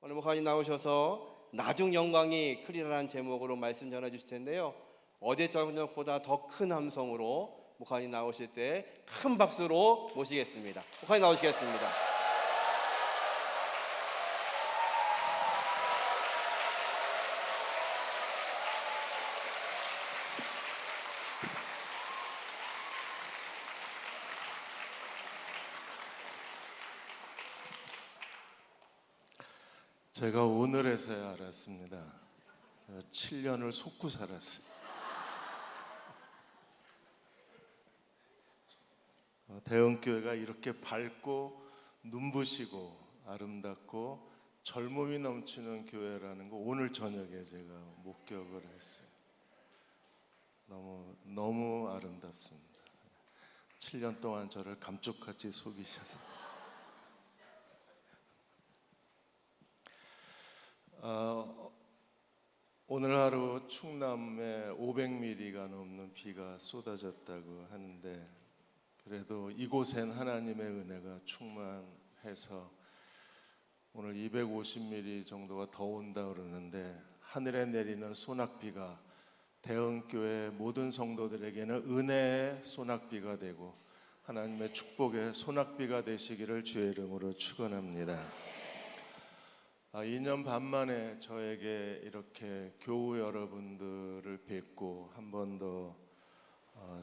오늘 목사님 나오셔서 나중 영광이 크리라는 제목으로 말씀 전해 주실 텐데요. 어제 저녁보다 더 큰 함성으로 목사님 나오실 때 큰 박수로 모시겠습니다. 목사님 나오시겠습니다. 제가 오늘에서야 알았습니다. 7년을 속고 살았어요. 대흥교회가 이렇게 밝고 눈부시고 아름답고 젊음이 넘치는 교회라는 거 오늘 저녁에 제가 목격을 했어요. 너무 아름답습니다. 7년 동안 저를 감쪽같이 속이셔서 오늘 하루 충남에 500mm가 넘는 비가 쏟아졌다고 하는데, 그래도 이곳엔 하나님의 은혜가 충만해서 오늘 250mm 정도가 더 온다 그러는데, 하늘에 내리는 소낙비가 대흥교회 모든 성도들에게는 은혜의 소낙비가 되고 하나님의 축복의 소낙비가 되시기를 주의 이름으로 축원합니다. 2년 반 만에 저에게 이렇게 교우 여러분들을 뵙고 한 번 더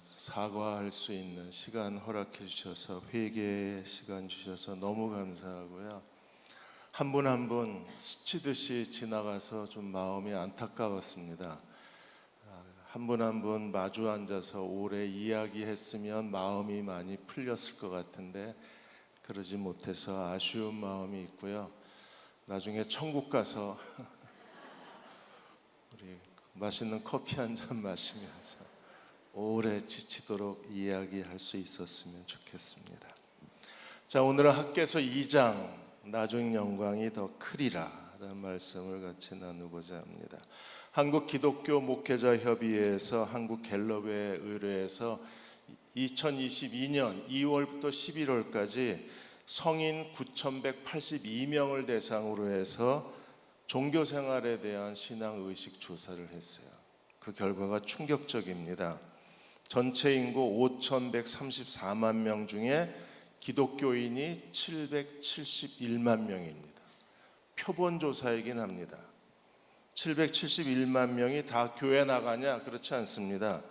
사과할 수 있는 시간 허락해 주셔서, 회개의 시간 주셔서 너무 감사하고요. 한 분 한 분 스치듯이 지나가서 좀 마음이 안타까웠습니다. 한 분 한 분 마주 앉아서 오래 이야기했으면 마음이 많이 풀렸을 것 같은데 그러지 못해서 아쉬운 마음이 있고요. 나중에 천국 가서 우리 맛있는 커피 한 잔 마시면서 오래 지치도록 이야기할 수 있었으면 좋겠습니다. 자, 오늘은 학개서 2장 나중 영광이 더 크리라 라는 말씀을 같이 나누고자 합니다. 한국 기독교 목회자 협의회에서 한국 갤럽에 의뢰해서 2022년 2월부터 11월까지 성인 9,182명을 대상으로 해서 종교생활에 대한 신앙의식 조사를 했어요. 그 결과가 충격적입니다. 전체 인구 5,134만 명 중에 기독교인이 771만 명입니다. 표본 조사이긴 합니다. 771만 명이 다 교회 나가냐? 그렇지 않습니다.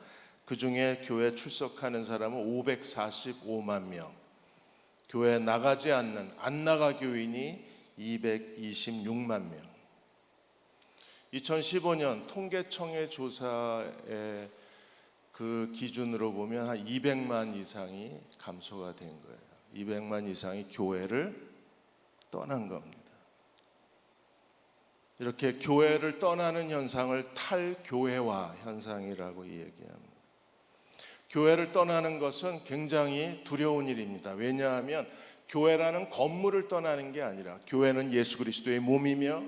그 중에 교회 출석하는 사람은 545만 명, 교회 나가지 않는 안나가 교인이 226만 명. 2015년 통계청의 조사에 그 기준으로 보면 한 200만 이상이 감소가 된 거예요. 200만 이상이 교회를 떠난 겁니다. 이렇게 교회를 떠나는 현상을 탈교회화 현상이라고 얘기합니다. 교회를 떠나는 것은 굉장히 두려운 일입니다. 왜냐하면 교회라는 건물을 떠나는 게 아니라 교회는 예수 그리스도의 몸이며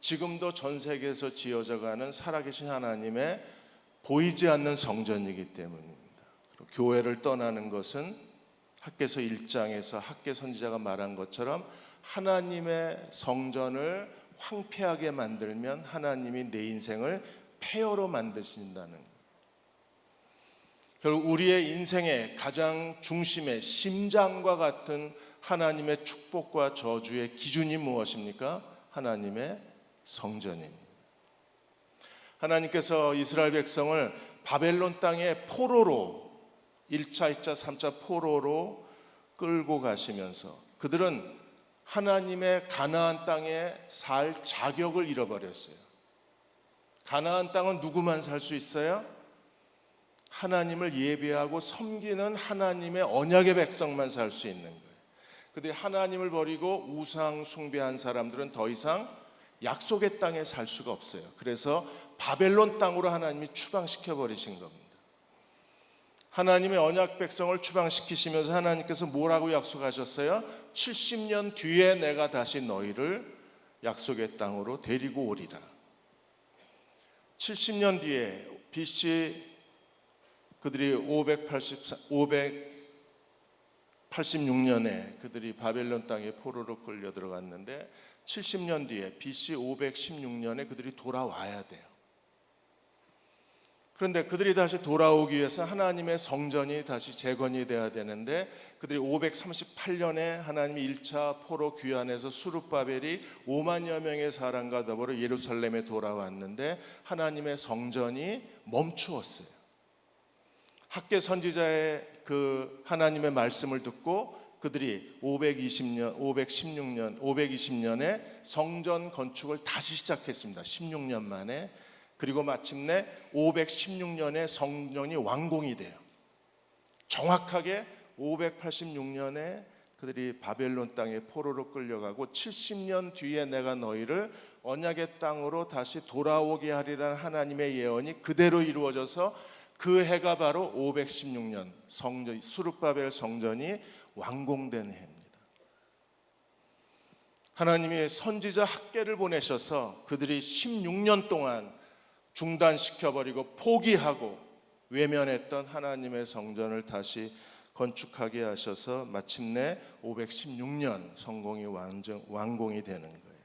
지금도 전 세계에서 지어져 가는 살아계신 하나님의 보이지 않는 성전이기 때문입니다. 그리고 교회를 떠나는 것은 학개서 1장에서 학개 선지자가 말한 것처럼 하나님의 성전을 황폐하게 만들면 하나님이 내 인생을 폐허로 만드신다는 거예요. 결국 우리의 인생의 가장 중심의 심장과 같은 하나님의 축복과 저주의 기준이 무엇입니까? 하나님의 성전입니다. 하나님께서 이스라엘 백성을 바벨론 땅의 포로로 1차, 2차, 3차 포로로 끌고 가시면서 그들은 하나님의 가나안 땅에 살 자격을 잃어버렸어요. 가나안 땅은 누구만 살 수 있어요? 하나님을 예배하고 섬기는 하나님의 언약의 백성만 살 수 있는 거예요. 그들이 하나님을 버리고 우상 숭배한 사람들은 더 이상 약속의 땅에 살 수가 없어요. 그래서 바벨론 땅으로 하나님이 추방시켜 버리신 겁니다. 하나님의 언약 백성을 추방시키시면서 하나님께서 뭐라고 약속하셨어요? 70년 뒤에 내가 다시 너희를 약속의 땅으로 데리고 오리라. 70년 뒤에 BC 그들이 586년에 그들이 바벨론 땅에 포로로 끌려 들어갔는데 70년 뒤에 BC 516년에 그들이 돌아와야 돼요. 그런데 그들이 다시 돌아오기 위해서 하나님의 성전이 다시 재건이 돼야 되는데 그들이 538년에 하나님이 1차 포로 귀환해서 수룹바벨이 5만여 명의 사람과 더불어 예루살렘에 돌아왔는데 하나님의 성전이 멈추었어요. 학개 선지자의 그 하나님의 말씀을 듣고 그들이 520년에 성전 건축을 다시 시작했습니다. 16년 만에. 그리고 마침내 516년에 성전이 완공이 돼요. 정확하게 586년에 그들이 바벨론 땅에 포로로 끌려가고 70년 뒤에 내가 너희를 언약의 땅으로 다시 돌아오게 하리라는 하나님의 예언이 그대로 이루어져서 그 해가 바로 516년 성전, 수룹바벨 성전이 완공된 해입니다. 하나님이 선지자 학개를 보내셔서 그들이 16년 동안 중단시켜버리고 포기하고 외면했던 하나님의 성전을 다시 건축하게 하셔서 마침내 516년 완공이 되는 거예요.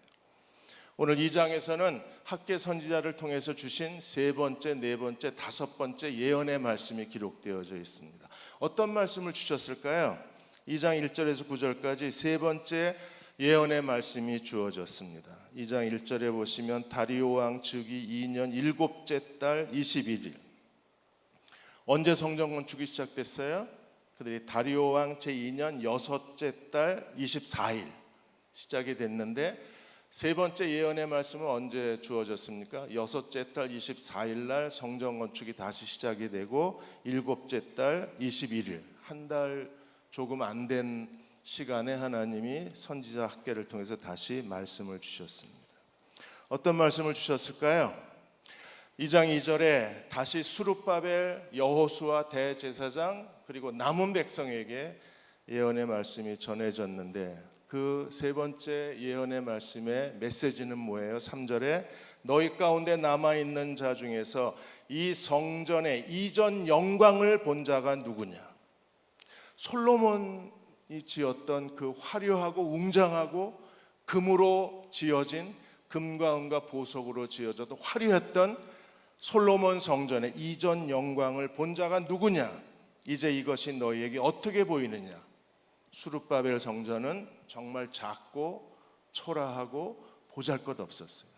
오늘 2장에서는 학개 선지자를 통해서 주신 세 번째, 네 번째, 다섯 번째 예언의 말씀이 기록되어져 있습니다. 어떤 말씀을 주셨을까요? 2장 1절에서 9절까지 세 번째 예언의 말씀이 주어졌습니다. 2장 1절에 보시면 다리오 왕 즉위 2년 7째 달 21일. 언제 성전 건축이 시작됐어요? 그들이 다리오 왕 제2년 6째 달 24일 시작이 됐는데 세 번째 예언의 말씀은 언제 주어졌습니까? 6째 달 24일 날 성전 건축이 다시 시작이 되고 7째 달 21일 한 달 조금 안 된 시간에 하나님이 선지자 학개를 통해서 다시 말씀을 주셨습니다. 어떤 말씀을 주셨을까요? 2장 2절에 다시 수룹바벨, 여호수아 대제사장 그리고 남은 백성에게 예언의 말씀이 전해졌는데 그 세 번째 예언의 말씀의 메시지는 뭐예요? 3절에 너희 가운데 남아있는 자 중에서 이 성전의 이전 영광을 본 자가 누구냐? 솔로몬이 지었던 그 화려하고 웅장하고 금으로 지어진 금과 은과 보석으로 지어져도 화려했던 솔로몬 성전의 이전 영광을 본 자가 누구냐? 이제 이것이 너희에게 어떻게 보이느냐? 수룹바벨 성전은 정말 작고 초라하고 보잘것없었어요.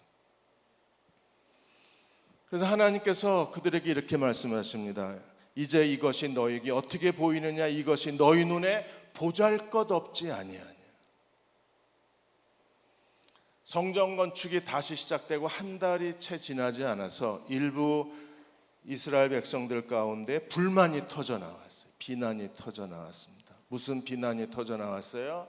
그래서 하나님께서 그들에게 이렇게 말씀하십니다. 이제 이것이 너희에게 어떻게 보이느냐? 이것이 너희 눈에 보잘것없지 아니하냐. 성전 건축이 다시 시작되고 한 달이 채 지나지 않아서 일부 이스라엘 백성들 가운데 불만이 터져 나왔어요. 비난이 터져 나왔습니다. 무슨 비난이 터져 나왔어요?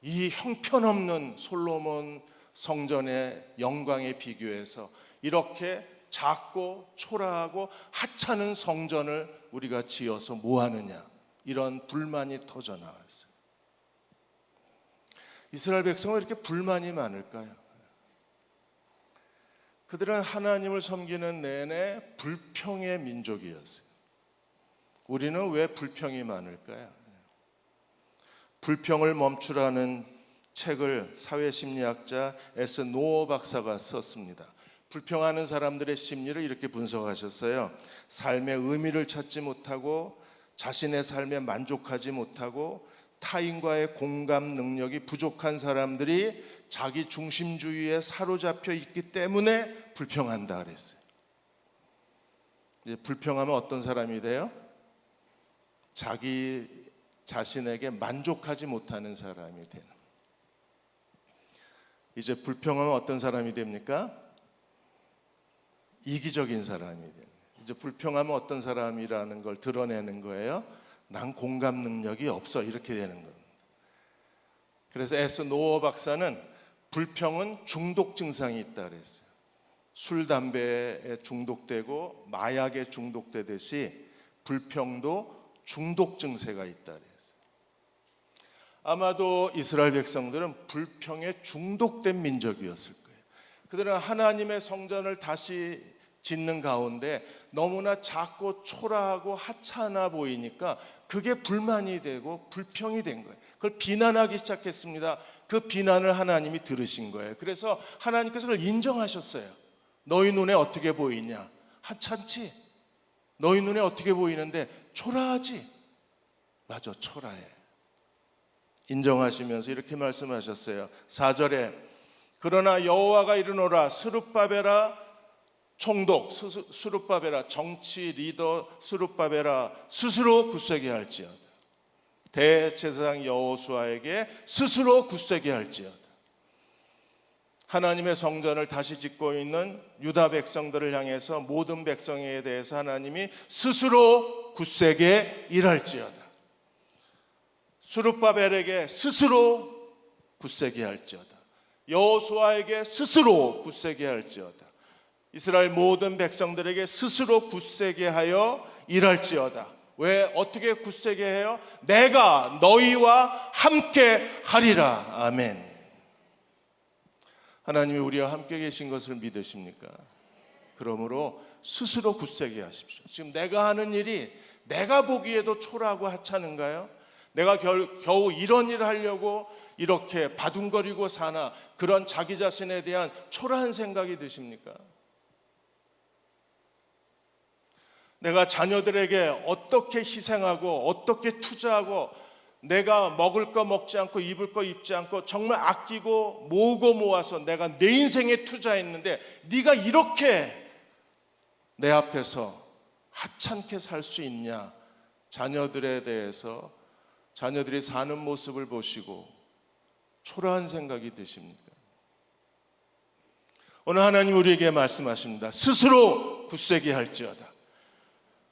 이 형편없는 솔로몬 성전의 영광에 비교해서 이렇게 작고 초라하고 하찮은 성전을 우리가 지어서 뭐 하느냐, 이런 불만이 터져 나왔어요. 이스라엘 백성은 이렇게 불만이 많을까요? 그들은 하나님을 섬기는 내내 불평의 민족이었어요. 우리는 왜 불평이 많을까요? 불평을 멈추라는 책을 사회심리학자 에스 노어 박사가 썼습니다. 불평하는 사람들의 심리를 이렇게 분석하셨어요. 삶의 의미를 찾지 못하고 자신의 삶에 만족하지 못하고 타인과의 공감 능력이 부족한 사람들이 자기 중심주의에 사로잡혀 있기 때문에 불평한다 그랬어요. 이제 불평하면 어떤 사람이 돼요? 자기 자신에게 만족하지 못하는 사람이 되는. 이제 불평하면 어떤 사람이 됩니까? 이기적인 사람이 되는. 이제 불평하면 어떤 사람이라는 걸 드러내는 거예요. 난 공감 능력이 없어, 이렇게 되는 겁니다. 그래서 에스 노어 박사는 불평은 중독 증상이 있다 그랬어요. 술, 담배에 중독되고 마약에 중독되듯이 불평도 중독 증세가 있다 그랬어요. 아마도 이스라엘 백성들은 불평에 중독된 민족이었을 거예요. 그들은 하나님의 성전을 다시 짓는 가운데 너무나 작고 초라하고 하찮아 보이니까 그게 불만이 되고 불평이 된 거예요. 그걸 비난하기 시작했습니다. 그 비난을 하나님이 들으신 거예요. 그래서 하나님께서 그걸 인정하셨어요. 너희 눈에 어떻게 보이냐? 하찮지? 너희 눈에 어떻게 보이는데 초라하지? 맞아, 초라해. 인정하시면서 이렇게 말씀하셨어요. 4절에 그러나 여호와가 이르노라 스룹바벨아 총독 스룹바벨아 정치 리더 스룹바벨아 스스로 굳세게 할지어다. 대제사장 여호수아에게 스스로 굳세게 할지어다. 하나님의 성전을 다시 짓고 있는 유다 백성들을 향해서 모든 백성에 대해서 하나님이 스스로 굳세게 일할지어다. 스룹바벨에게 스스로 굳세게 할지어다. 여호수아에게 스스로 굳세게 할지어다. 이스라엘 모든 백성들에게 스스로 굳세게 하여 일할지어다. 왜 어떻게 굳세게 해요? 내가 너희와 함께 하리라. 아멘. 하나님이 우리와 함께 계신 것을 믿으십니까? 그러므로 스스로 굳세게 하십시오. 지금 내가 하는 일이 내가 보기에도 초라하고 하찮은가요? 내가 겨우 이런 일을 하려고 이렇게 바둥거리고 사나, 그런 자기 자신에 대한 초라한 생각이 드십니까? 내가 자녀들에게 어떻게 희생하고 어떻게 투자하고 내가 먹을 거 먹지 않고 입을 거 입지 않고 정말 아끼고 모으고 모아서 내가 내 인생에 투자했는데 네가 이렇게 내 앞에서 하찮게 살 수 있냐? 자녀들에 대해서 자녀들이 사는 모습을 보시고 초라한 생각이 드십니까? 오늘 하나님 우리에게 말씀하십니다. 스스로 굳세게 할지어다.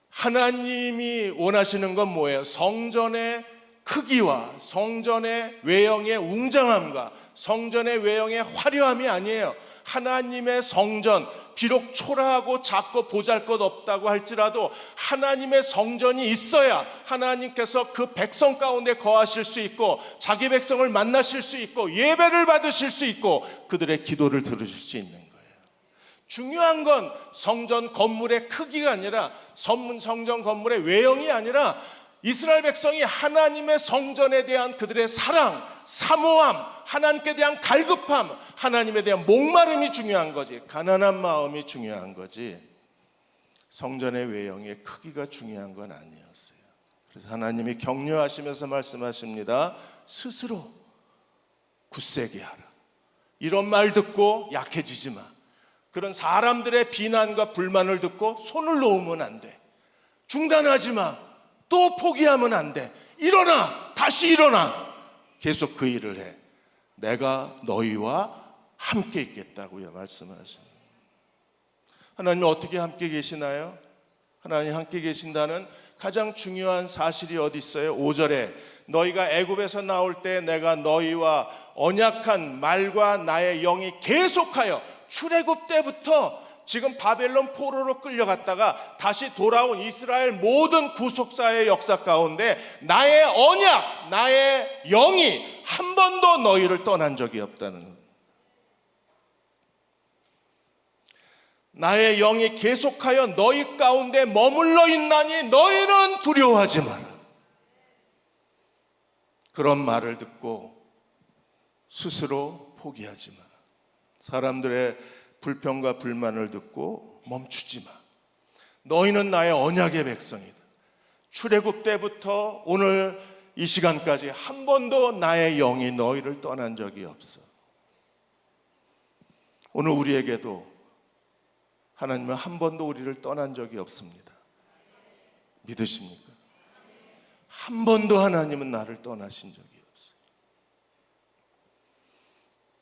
하나님이 원하시는 건 뭐예요? 성전의 크기와 성전의 외형의 웅장함과 성전의 외형의 화려함이 아니에요. 하나님의 성전, 비록 초라하고 작고 보잘것없다고 할지라도 하나님의 성전이 있어야 하나님께서 그 백성 가운데 거하실 수 있고 자기 백성을 만나실 수 있고 예배를 받으실 수 있고 그들의 기도를 들으실 수 있는 거예요. 중요한 건 성전 건물의 크기가 아니라 성전 건물의 외형이 아니라 이스라엘 백성이 하나님의 성전에 대한 그들의 사랑, 사모함, 하나님께 대한 갈급함, 하나님에 대한 목마름이 중요한 거지, 가난한 마음이 중요한 거지 성전의 외형의 크기가 중요한 건 아니었어요. 그래서 하나님이 격려하시면서 말씀하십니다. 스스로 굳세게 하라. 이런 말 듣고 약해지지 마. 그런 사람들의 비난과 불만을 듣고 손을 놓으면 안 돼. 중단하지 마. 또 포기하면 안 돼. 일어나. 다시 일어나. 계속 그 일을 해. 내가 너희와 함께 있겠다고요 말씀하십니다. 하나님 어떻게 함께 계시나요? 하나님 함께 계신다는 가장 중요한 사실이 어디 있어요? 5절에 너희가 애굽에서 나올 때 내가 너희와 언약한 말과 나의 영이 계속하여, 출애굽 때부터 지금 바벨론 포로로 끌려갔다가 다시 돌아온 이스라엘 모든 구속사의 역사 가운데 나의 언약, 나의 영이 한 번도 너희를 떠난 적이 없다는 것. 나의 영이 계속하여 너희 가운데 머물러 있나니 너희는 두려워하지 마라. 그런 말을 듣고 스스로 포기하지 마라. 사람들의 불평과 불만을 듣고 멈추지 마. 너희는 나의 언약의 백성이다. 출애굽 때부터 오늘 이 시간까지 한 번도 나의 영이 너희를 떠난 적이 없어. 오늘 우리에게도 하나님은 한 번도 우리를 떠난 적이 없습니다. 믿으십니까? 한 번도 하나님은 나를 떠나신 적이 없어요.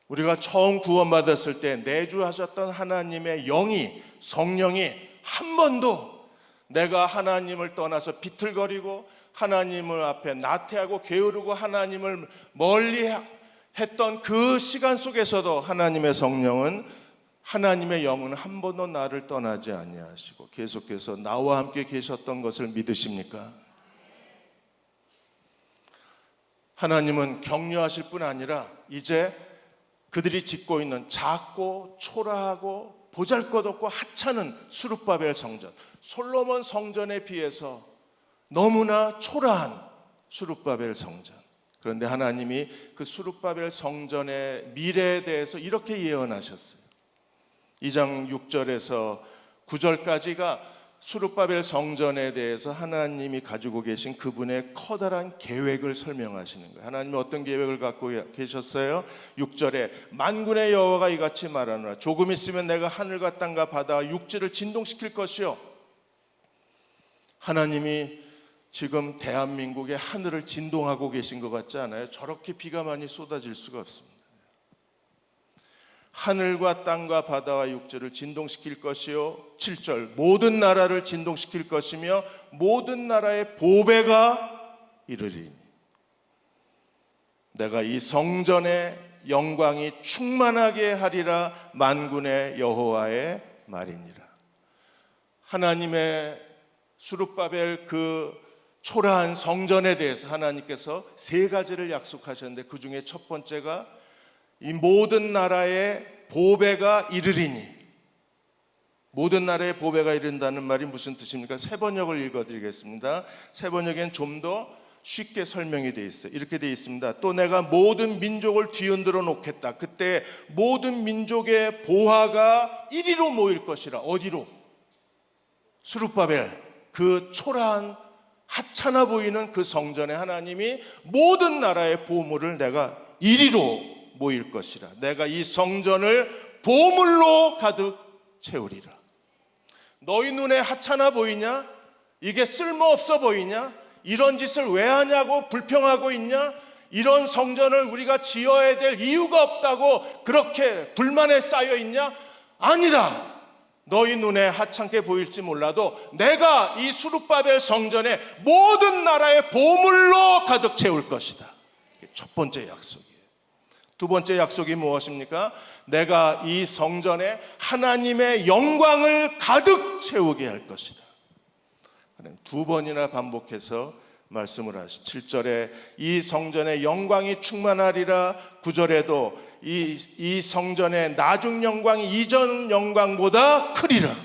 우리가 처음 구원받았을 때 내주하셨던 하나님의 영이, 성령이 한 번도 내가 하나님을 떠나서 비틀거리고 하나님을 앞에 나태하고 게으르고 하나님을 멀리 했던 그 시간 속에서도 하나님의 성령은, 하나님의 영은 한 번도 나를 떠나지 아니하시고 계속해서 나와 함께 계셨던 것을 믿으십니까? 하나님은 격려하실 뿐 아니라 이제 그들이 짓고 있는 작고 초라하고 보잘것없고 하찮은 스룹바벨 성전, 솔로몬 성전에 비해서 너무나 초라한 스룹바벨 성전, 그런데 하나님이 그 수룹바벨 성전의 미래에 대해서 이렇게 예언하셨어요. 2장 6절에서 9절까지가 수룹바벨 성전에 대해서 하나님이 가지고 계신 그분의 커다란 계획을 설명하시는 거예요. 하나님이 어떤 계획을 갖고 계셨어요? 6절에 만군의 여호와가 이같이 말하노라. 조금 있으면 내가 하늘과 땅과 바다와 육지를 진동시킬 것이요. 하나님이 지금 대한민국의 하늘을 진동하고 계신 것 같지 않아요? 저렇게 비가 많이 쏟아질 수가 없습니다. 하늘과 땅과 바다와 육지를 진동시킬 것이요. 7절 모든 나라를 진동시킬 것이며 모든 나라의 보배가 이르리니 내가 이 성전의 영광이 충만하게 하리라. 만군의 여호와의 말이니라. 하나님의 수룹바벨 그 초라한 성전에 대해서 하나님께서 세 가지를 약속하셨는데 그 중에 첫 번째가 이 모든 나라의 보배가 이르리니. 모든 나라의 보배가 이른다는 말이 무슨 뜻입니까? 새 번역을 읽어드리겠습니다. 새 번역엔 좀 더 쉽게 설명이 되어 있어요. 이렇게 되어 있습니다. 또 내가 모든 민족을 뒤흔들어 놓겠다. 그때 모든 민족의 보화가 이리로 모일 것이라. 어디로? 수룹바벨 그 초라한 하찮아 보이는 그 성전에 하나님이 모든 나라의 보물을 내가 이리로 모일 것이라. 내가 이 성전을 보물로 가득 채우리라. 너희 눈에 하찮아 보이냐? 이게 쓸모없어 보이냐? 이런 짓을 왜 하냐고 불평하고 있냐? 이런 성전을 우리가 지어야 될 이유가 없다고 그렇게 불만에 쌓여 있냐? 아니다. 너희 눈에 하찮게 보일지 몰라도 내가 이 수룹바벨 성전에 모든 나라의 보물로 가득 채울 것이다. 이게 첫 번째 약속이에요. 두 번째 약속이 무엇입니까? 내가 이 성전에 하나님의 영광을 가득 채우게 할 것이다. 두 번이나 반복해서 말씀을 하시. 7절에 이 성전의 영광이 충만하리라. 9절에도 이 성전의 나중 영광이 이전 영광보다 크리라.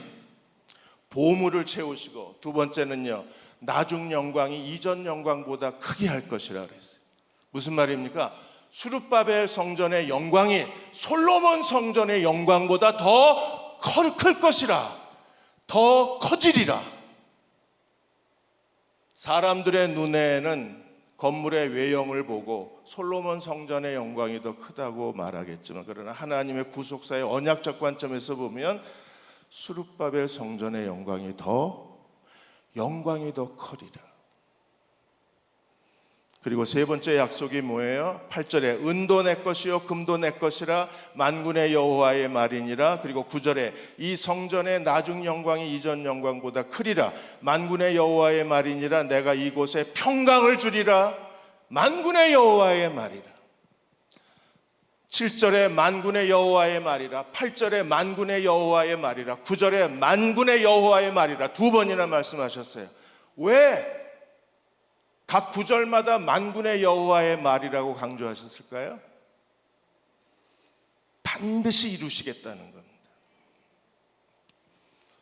보물을 채우시고 두 번째는요, 나중 영광이 이전 영광보다 크게 할 것이라 그랬어요. 무슨 말입니까? 수룹바벨 성전의 영광이 솔로몬 성전의 영광보다 더 클 것이라. 더 커지리라. 사람들의 눈에는 건물의 외형을 보고 솔로몬 성전의 영광이 더 크다고 말하겠지만, 그러나 하나님의 구속사의 언약적 관점에서 보면 수룹바벨 성전의 영광이 더 커리라. 그리고 세 번째 약속이 뭐예요? 8절에 은도 내 것이요 금도 내 것이라. 만군의 여호와의 말이니라. 그리고 9절에 이 성전의 나중 영광이 이전 영광보다 크리라. 만군의 여호와의 말이니라. 내가 이곳에 평강을 주리라. 만군의 여호와의 말이라. 7절에 만군의 여호와의 말이라. 8절에 만군의 여호와의 말이라. 9절에 만군의 여호와의 말이라. 두 번이나 말씀하셨어요. 왜 각 구절마다 만군의 여호와의 말이라고 강조하셨을까요? 반드시 이루시겠다는 겁니다.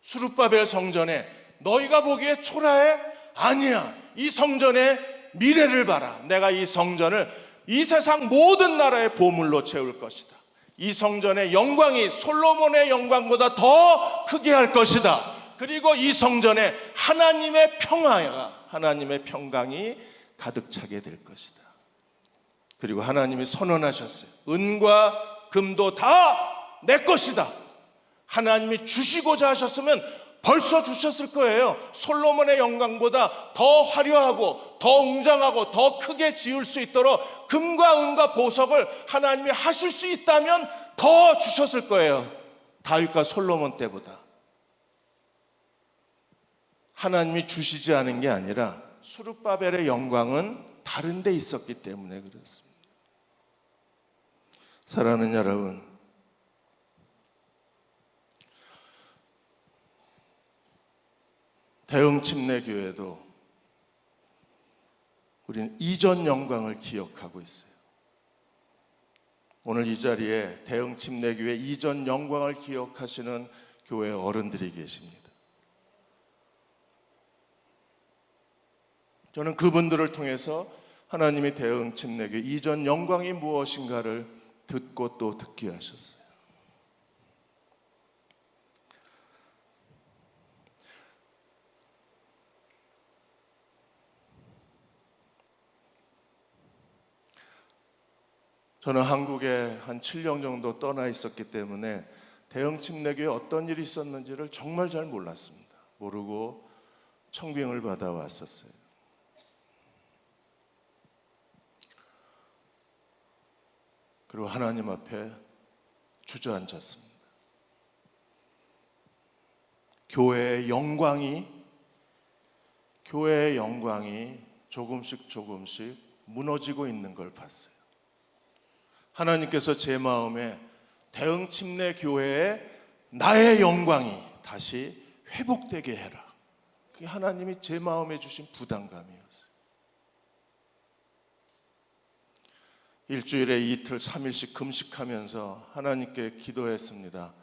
수룹바벨 성전에 너희가 보기에 초라해? 아니야. 이 성전의 미래를 봐라. 내가 이 성전을 이 세상 모든 나라의 보물로 채울 것이다. 이 성전의 영광이 솔로몬의 영광보다 더 크게 할 것이다. 그리고 이 성전에 하나님의 평화가, 하나님의 평강이 가득 차게 될 것이다. 그리고 하나님이 선언하셨어요. 은과 금도 다 내 것이다. 하나님이 주시고자 하셨으면 벌써 주셨을 거예요. 솔로몬의 영광보다 더 화려하고 더 웅장하고 더 크게 지을 수 있도록 금과 은과 보석을 하나님이 하실 수 있다면 더 주셨을 거예요. 다윗과 솔로몬 때보다. 하나님이 주시지 않은 게 아니라 수룹바벨의 영광은 다른 데 있었기 때문에 그렇습니다. 사랑하는 여러분, 대흥침례교회도 우리는 이전 영광을 기억하고 있어요. 오늘 이 자리에 대흥침례교회 이전 영광을 기억하시는 교회 어른들이 계십니다. 저는 그분들을 통해서 하나님이 대응 침례교 이전 영광이 무엇인가를 듣고 또 듣게 하셨어요. 저는 한국에 한 7년 정도 떠나 있었기 때문에 대응 침례교에 어떤 일이 있었는지를 정말 잘 몰랐습니다. 모르고 청빙을 받아왔었어요. 그리고 하나님 앞에 주저앉았습니다. 교회의 영광이 조금씩 무너지고 있는 걸 봤어요. 하나님께서 제 마음에 대응 침례 교회에 나의 영광이 다시 회복되게 해라. 그게 하나님이 제 마음에 주신 부담감이었어요. 일주일에 이틀 3일씩 금식하면서 하나님께 기도했습니다.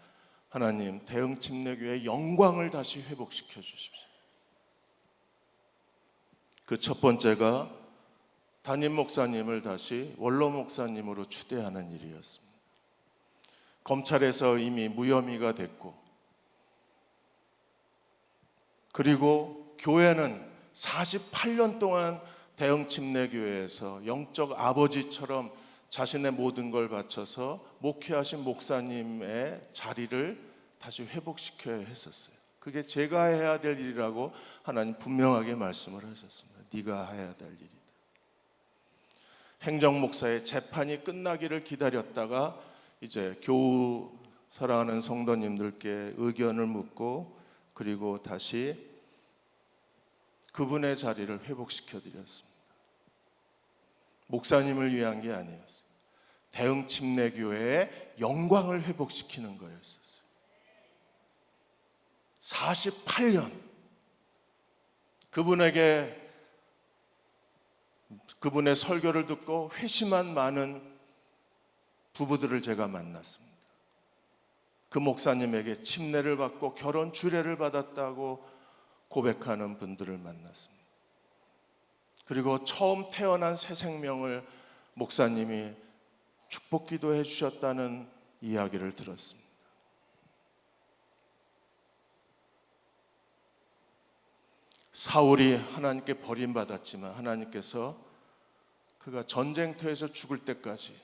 하나님, 대응 침례 교회의 영광을 다시 회복시켜 주십시오. 그 첫 번째가 담임 목사님을 다시 원로 목사님으로 추대하는 일이었습니다. 검찰에서 이미 무혐의가 됐고, 그리고 교회는 48년 동안 대응 침례교회에서 영적 아버지처럼 자신의 모든 걸 바쳐서 목회하신 목사님의 자리를 다시 회복시켜야 했었어요. 그게 제가 해야 될 일이라고 하나님 분명하게 말씀을 하셨습니다. 네가 해야 될 일이다. 행정목사의 재판이 끝나기를 기다렸다가 이제 교우 사랑하는 성도님들께 의견을 묻고, 그리고 다시 그분의 자리를 회복시켜 드렸습니다. 목사님을 위한 게 아니었어요. 대응 침례교회의 영광을 회복시키는 거였었어요. 48년 그분의 설교를 듣고 회심한 많은 부부들을 제가 만났습니다. 그 목사님에게 침례를 받고 결혼 주례를 받았다고 고백하는 분들을 만났습니다. 그리고 처음 태어난 새 생명을 목사님이 축복 기도해 주셨다는 이야기를 들었습니다. 사울이 하나님께 버림받았지만 하나님께서 그가 전쟁터에서 죽을 때까지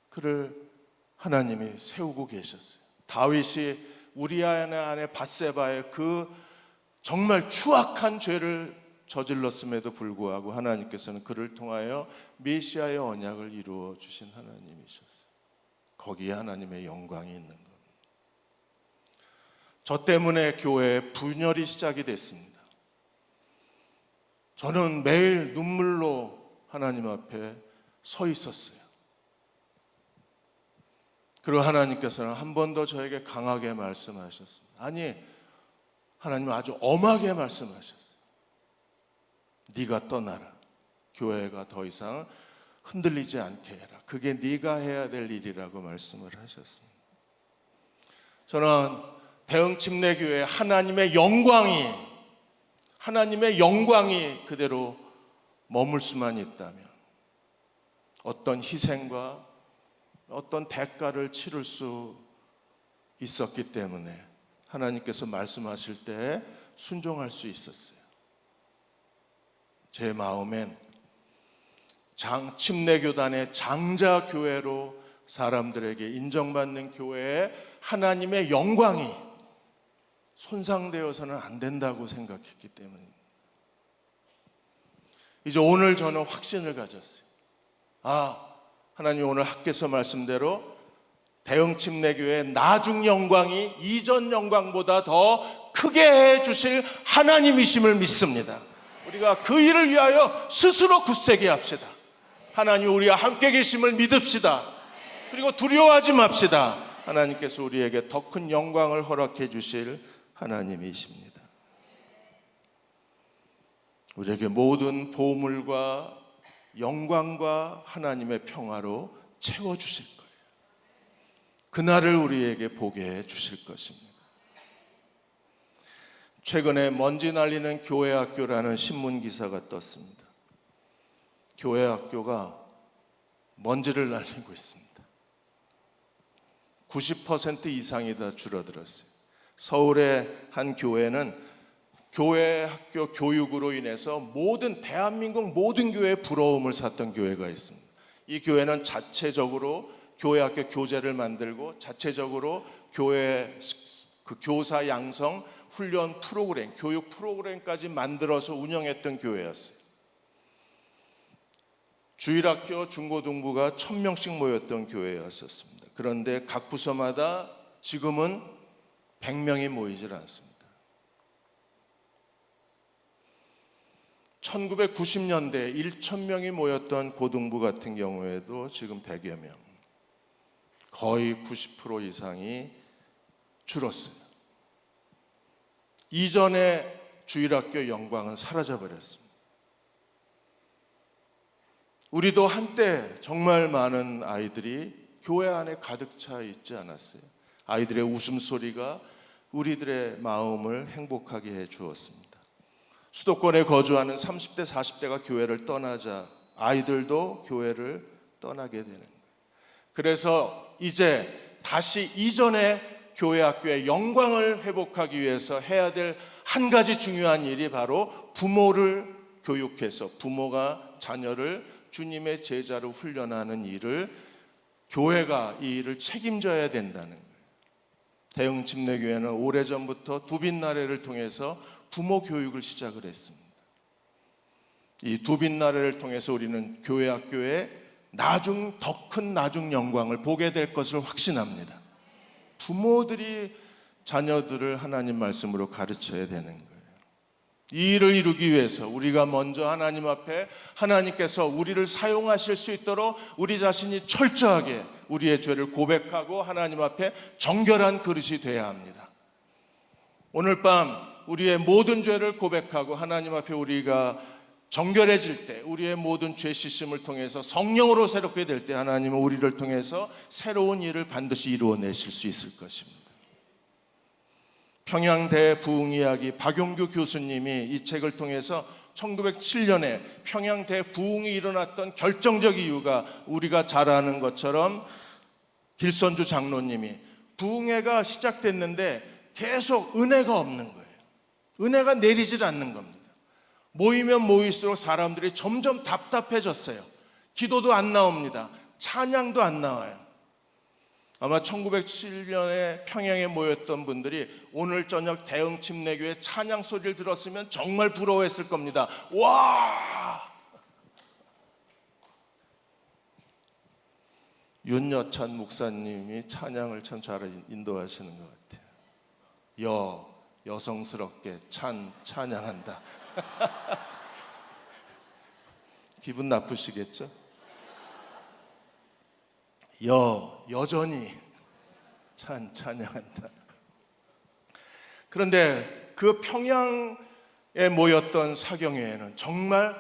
그를 하나님이 세우고 계셨어요. 다윗이 우리아의 아내 밧세바의 그 정말 추악한 죄를 저질렀음에도 불구하고 하나님께서는 그를 통하여 메시아의 언약을 이루어 주신 하나님이셨어요. 거기에 하나님의 영광이 있는 겁니다. 저 때문에 교회에 분열이 시작이 됐습니다. 저는 매일 눈물로 하나님 앞에 서 있었어요. 그리고 하나님께서는 한 번 더 저에게 강하게 말씀하셨습니다. 아니, 하나님은 아주 엄하게 말씀하셨어요. 네가 떠나라. 교회가 더 이상 흔들리지 않게 해라. 그게 네가 해야 될 일이라고 말씀을 하셨습니다. 저는 대응 침례교회 하나님의 영광이 그대로 머물 수만 있다면 어떤 희생과 어떤 대가를 치를 수 있었기 때문에 하나님께서 말씀하실 때 순종할 수 있었어요. 제 마음엔 침례교단의 장자교회로 사람들에게 인정받는 교회에 하나님의 영광이 손상되어서는 안 된다고 생각했기 때문입니다. 이제 오늘 저는 확신을 가졌어요. 하나님 오늘 학개서 말씀대로 대응 침례교회의 나중 영광이 이전 영광보다 더 크게 해주실 하나님이심을 믿습니다. 우리가 그 일을 위하여 스스로 굳세게 합시다. 하나님 우리와 함께 계심을 믿읍시다. 그리고 두려워하지 맙시다. 하나님께서 우리에게 더 큰 영광을 허락해 주실 하나님이십니다. 우리에게 모든 보물과 영광과 하나님의 평화로 채워주실 거예요. 그날을 우리에게 보게 해 주실 것입니다. 최근에 먼지 날리는 교회 학교라는 신문 기사가 떴습니다. 교회 학교가 먼지를 날리고 있습니다. 90% 이상이 다 줄어들었어요. 서울의 한 교회는 교회 학교 교육으로 인해서 대한민국 모든 교회에 부러움을 샀던 교회가 있습니다. 이 교회는 자체적으로 교회 학교 교재를 만들고 자체적으로 교회 그 교사 양성 훈련 프로그램, 교육 프로그램까지 만들어서 운영했던 교회였어요. 주일학교 중고등부가 1000명씩 모였던 교회였었습니다. 그런데 각 부서마다 지금은 100명이 모이질 않습니다. 1990년대 1000명이 모였던 고등부 같은 경우에도 지금 100여 명, 거의 90% 이상이 줄었어요. 이전의 주일학교 영광은 사라져버렸습니다. 우리도 한때 정말 많은 아이들이 교회 안에 가득 차 있지 않았어요. 아이들의 웃음소리가 우리들의 마음을 행복하게 해 주었습니다. 수도권에 거주하는 30대, 40대가 교회를 떠나자 아이들도 교회를 떠나게 되는 거예요. 그래서 이제 다시 이전의 교회 학교의 영광을 회복하기 위해서 해야 될 한 가지 중요한 일이 바로 부모를 교육해서 부모가 자녀를 주님의 제자로 훈련하는 일을 교회가 이 일을 책임져야 된다는 거예요. 대흥 침례교회는 오래전부터 두빛나래를 통해서 부모 교육을 시작을 했습니다. 이 두빛나래를 통해서 우리는 교회 학교의 더 큰 나중 영광을 보게 될 것을 확신합니다. 부모들이 자녀들을 하나님 말씀으로 가르쳐야 되는 거예요. 이 일을 이루기 위해서 우리가 먼저 하나님 앞에 하나님께서 우리를 사용하실 수 있도록 우리 자신이 철저하게 우리의 죄를 고백하고 하나님 앞에 정결한 그릇이 되어야 합니다. 오늘 밤 우리의 모든 죄를 고백하고 하나님 앞에 우리가 정결해질 때 우리의 모든 죄 씻음을 통해서 성령으로 새롭게 될 때 하나님은 우리를 통해서 새로운 일을 반드시 이루어내실 수 있을 것입니다. 평양대 부흥이야기 박용규 교수님이 이 책을 통해서 1907년에 평양대 부흥이 일어났던 결정적 이유가 우리가 잘 아는 것처럼 길선주 장로님이 부흥회가 시작됐는데 계속 은혜가 없는 거예요. 은혜가 내리질 않는 겁니다. 모이면 모일수록 사람들이 점점 답답해졌어요. 기도도 안 나옵니다. 찬양도 안 나와요. 아마 1907년에 평양에 모였던 분들이 오늘 저녁 대흥 침례교회 찬양 소리를 들었으면 정말 부러워했을 겁니다. 와! 윤여찬 목사님이 찬양을 참 잘 인도하시는 것 같아요. 여성스럽게 찬양한다. 기분 나쁘시겠죠? 여전히 찬양한다. 그런데 그 평양에 모였던 사경회에는 정말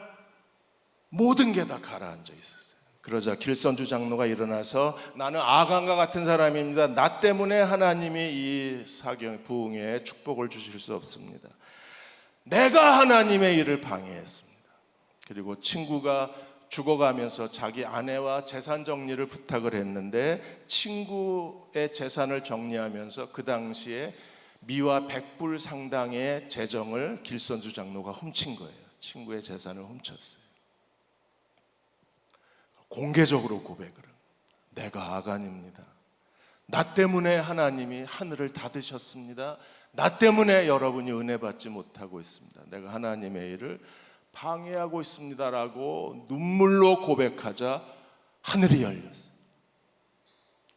모든 게 다 가라앉아 있었어요. 그러자 길선주 장로가 일어나서 나는 아간과 같은 사람입니다. 나 때문에 하나님이 이 사경 부흥회에 축복을 주실 수 없습니다. 내가 하나님의 일을 방해했습니다. 그리고 친구가 죽어가면서 자기 아내와 재산 정리를 부탁을 했는데 친구의 재산을 정리하면서 그 당시에 미화 100불 상당의 재정을 길선주 장로가 훔친 거예요. 친구의 재산을 훔쳤어요. 공개적으로 고백을 합니다. 내가 아간입니다. 나 때문에 하나님이 하늘을 닫으셨습니다. 나 때문에 여러분이 은혜 받지 못하고 있습니다. 내가 하나님의 일을 방해하고 있습니다라고 눈물로 고백하자 하늘이 열렸어요.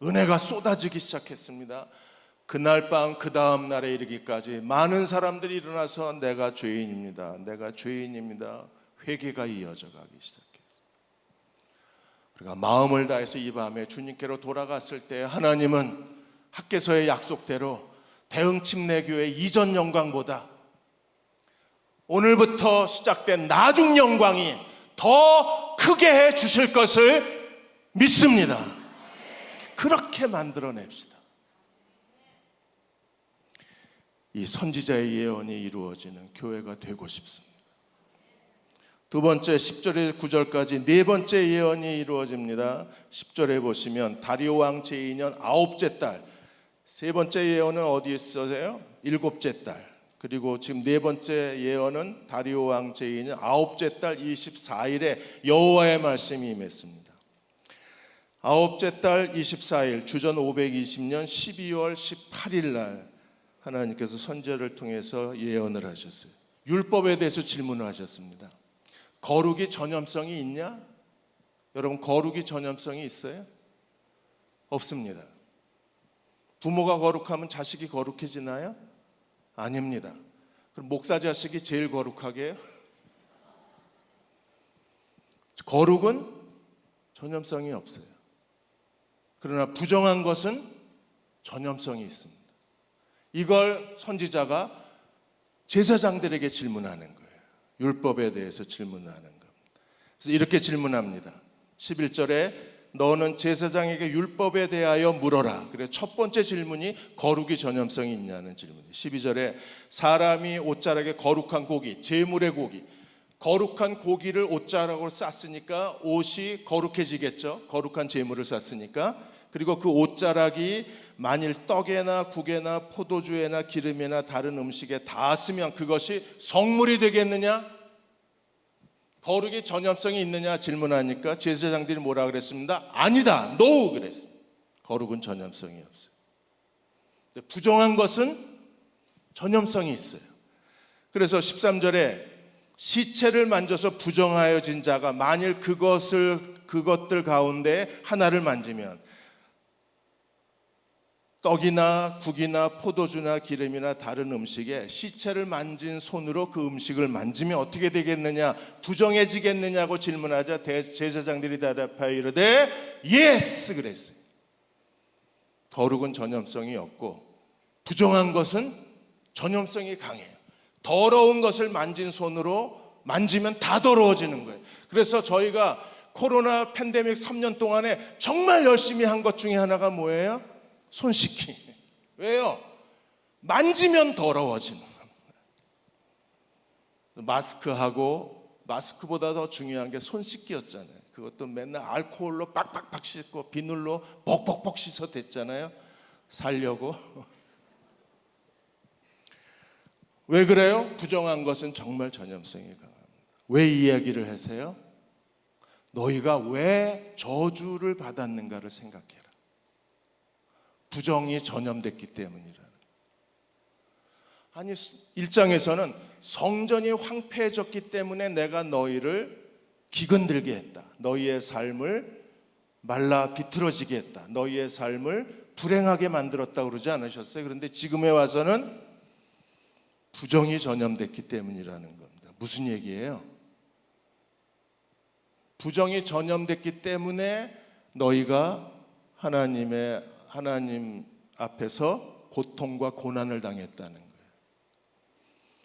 은혜가 쏟아지기 시작했습니다. 그날 밤 그 다음 날에 이르기까지 많은 사람들이 일어나서 내가 죄인입니다. 내가 죄인입니다. 회개가 이어져 가기 시작했어요. 우리가 마음을 다해서 이 밤에 주님께로 돌아갔을 때 하나님은 학개서의 약속대로 대흥 침례교회 이전 영광보다 오늘부터 시작된 나중 영광이 더 크게 해 주실 것을 믿습니다. 그렇게 만들어냅시다. 이 선지자의 예언이 이루어지는 교회가 되고 싶습니다. 두 번째 10절에서 9절까지 네 번째 예언이 이루어집니다. 10절에 보시면 다리오 왕 제2년 9째 달, 세 번째 예언은 어디에 있어요? 7째 달. 그리고 지금 네 번째 예언은 다리오 왕 제2년 9째 달 24일에 여호와의 말씀이 임했습니다. 9째 달 24일 주전 520년 12월 18일 날 하나님께서 선지자를 통해서 예언을 하셨어요. 율법에 대해서 질문을 하셨습니다. 거룩이 전염성이 있냐? 여러분, 거룩이 전염성이 있어요? 없습니다. 부모가 거룩하면 자식이 거룩해지나요? 아닙니다. 그럼 목사 자식이 제일 거룩하게 해요? 거룩은 전염성이 없어요. 그러나 부정한 것은 전염성이 있습니다. 이걸 선지자가 제사장들에게 질문하는 거예요. 율법에 대해서 질문하는 겁니다. 그래서 이렇게 질문합니다. 11절에 너는 제사장에게 율법에 대하여 물어라. 그래서 첫 번째 질문이 거룩이 전염성이 있냐는 질문이에요. 12절에 사람이 옷자락에 거룩한 고기, 제물의 고기, 거룩한 고기를 옷자락으로 쌌으니까 옷이 거룩해지겠죠. 거룩한 제물을 쌌으니까. 그리고 그 옷자락이 만일 떡에나 국에나 포도주에나 기름이나 다른 음식에 닿았으면 그것이 성물이 되겠느냐? 거룩이 전염성이 있느냐 질문하니까 제사장들이 뭐라 그랬습니다? 아니다, no 그랬습니다. 거룩은 전염성이 없어요. 근데 부정한 것은 전염성이 있어요. 그래서 13절에 시체를 만져서 부정하여진 자가 만일 그것들 가운데 하나를 만지면 떡이나 국이나 포도주나 기름이나 다른 음식에 시체를 만진 손으로 그 음식을 만지면 어떻게 되겠느냐? 부정해지겠느냐고 질문하자 제사장들이 대답하여 이르되 예스 그랬어요. 거룩은 전염성이 없고 부정한 것은 전염성이 강해요. 더러운 것을 만진 손으로 만지면 다 더러워지는 거예요. 그래서 저희가 코로나 팬데믹 3년 동안에 정말 열심히 한 것 중에 하나가 뭐예요? 손 씻기. 왜요? 만지면 더러워지는 겁니다. 마스크하고 마스크보다 더 중요한 게 손 씻기였잖아요. 그것도 맨날 알코올로 빡빡빡 씻고 비누로 뻑뻑뻑 씻어 댔잖아요. 살려고. 왜 그래요? 부정한 것은 정말 전염성이 강합니다. 왜 이 이야기를 하세요? 너희가 왜 저주를 받았는가를 생각해라. 부정이 전염됐기 때문이라는. 아니 1장에서는 성전이 황폐해졌기 때문에 내가 너희를 기근들게 했다. 너희의 삶을 말라 비틀어지게 했다. 너희의 삶을 불행하게 만들었다 그러지 않으셨어요? 그런데 지금에 와서는 부정이 전염됐기 때문이라는 겁니다. 무슨 얘기예요? 부정이 전염됐기 때문에 너희가 하나님 앞에서 고통과 고난을 당했다는 거예요.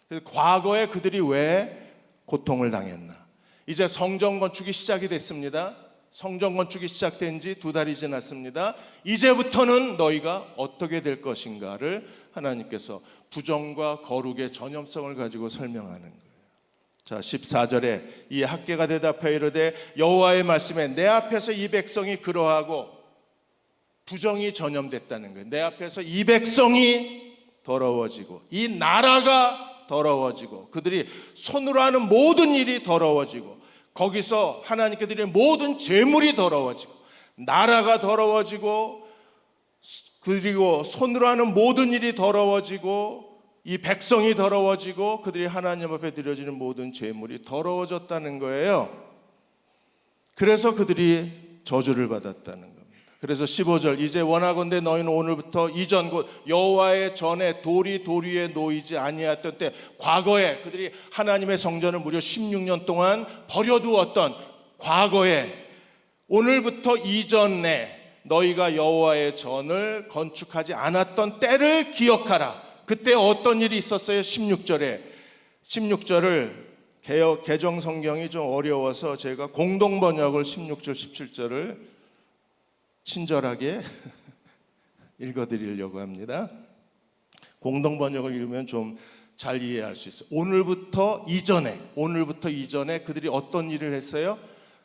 그래서 과거에 그들이 왜 고통을 당했나? 이제 성전 건축이 시작이 됐습니다. 성전 건축이 시작된 지 2달이 지났습니다. 이제부터는 너희가 어떻게 될 것인가를 하나님께서 부정과 거룩의 전염성을 가지고 설명하는 거예요. 자, 14절에 이 학개가 대답하여 이르되 여호와의 말씀에 내 앞에서 이 백성이 그러하고 부정이 전염됐다는 거예요. 내 앞에서 이 백성이 더러워지고 이 나라가 더러워지고 그들이 손으로 하는 모든 일이 더러워지고 거기서 하나님께 드리는 모든 재물이 더러워지고 나라가 더러워지고 그리고 손으로 하는 모든 일이 더러워지고 이 백성이 더러워지고 그들이 하나님 앞에 드려지는 모든 재물이 더러워졌다는 거예요. 그래서 그들이 저주를 받았다는 겁니다. 그래서 15절 이제 원하건대 너희는 오늘부터 이전 곧 여호와의 전에 돌이 돌 위에 놓이지 아니하였던 때 과거에 그들이 하나님의 성전을 무려 16년 동안 버려두었던 과거에 오늘부터 이전에 너희가 여호와의 전을 건축하지 않았던 때를 기억하라. 그때 어떤 일이 있었어요? 16절을 개정 성경이 좀 어려워서 제가 공동 번역을 16절 17절을 친절하게 읽어드리려고 합니다. 공동 번역을 읽으면 좀 잘 이해할 수 있어요. 오늘부터 이전에 그들이 어떤 일을 했어요?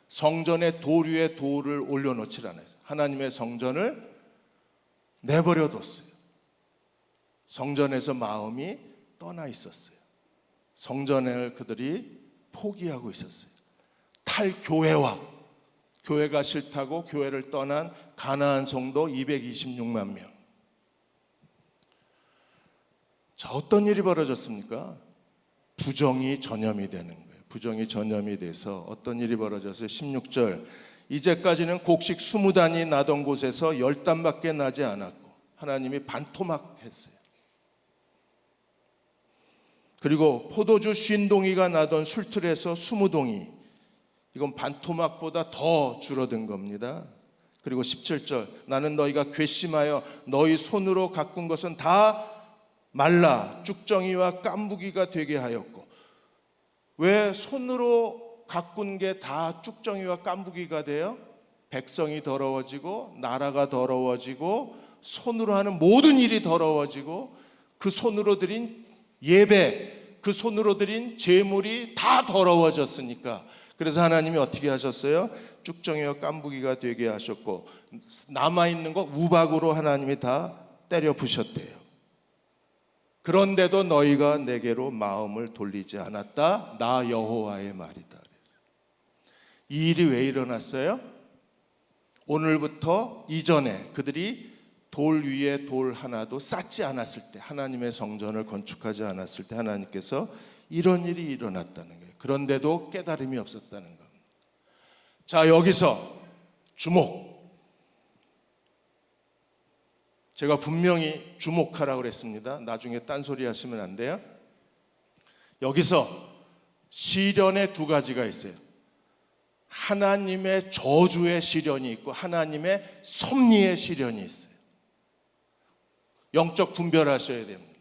성전의 돌 위에 돌을 올려놓질 않아요. 하나님의 성전을 내버려 뒀어요. 성전에서 마음이 떠나 있었어요. 성전을 그들이 포기하고 있었어요. 탈교회와 교회가 싫다고 교회를 떠난 가나안 성도 226만 명. 자, 어떤 일이 벌어졌습니까? 부정이 전염이 되는 거예요. 부정이 전염이 돼서 어떤 일이 벌어졌어요? 16절, 이제까지는 곡식 20단이 나던 곳에서 10단밖에 나지 않았고 하나님이 반토막했어요. 그리고 포도주 50동이가 나던 술틀에서 20동이, 이건 반토막보다 더 줄어든 겁니다. 그리고 17절, 나는 너희가 괘씸하여 너희 손으로 가꾼 것은 다 말라 쭉정이와 깐부기가 되게 하였고. 왜 손으로 가꾼 게 다 쭉정이와 깐부기가 돼요? 백성이 더러워지고 나라가 더러워지고 손으로 하는 모든 일이 더러워지고 그 손으로 드린 예배, 그 손으로 드린 제물이 다 더러워졌으니까. 그래서 하나님이 어떻게 하셨어요? 쭉정이와 깐부기가 되게 하셨고 남아있는 거 우박으로 하나님이 다 때려 부셨대요. 그런데도 너희가 내게로 마음을 돌리지 않았다. 나 여호와의 말이다. 이 일이 왜 일어났어요? 오늘부터 이전에 그들이 돌 위에 돌 하나도 쌓지 않았을 때, 하나님의 성전을 건축하지 않았을 때 하나님께서 이런 일이 일어났다는 거예요. 그런데도 깨달음이 없었다는 겁니다. 자, 여기서 주목. 제가 분명히 주목하라고 그랬습니다. 나중에 딴소리 하시면 안 돼요. 여기서 시련의 두 가지가 있어요. 하나님의 저주의 시련이 있고 하나님의 섭리의 시련이 있어요. 영적 분별하셔야 됩니다.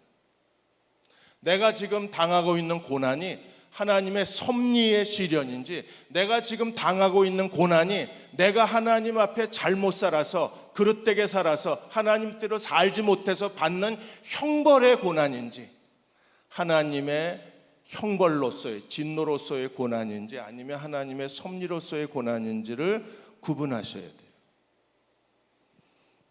내가 지금 당하고 있는 고난이 하나님의 섭리의 시련인지, 내가 지금 당하고 있는 고난이 내가 하나님 앞에 잘못 살아서, 그릇되게 살아서 하나님대로 살지 못해서 받는 형벌의 고난인지, 하나님의 형벌로서의, 진노로서의 고난인지, 아니면 하나님의 섭리로서의 고난인지를 구분하셔야 돼요.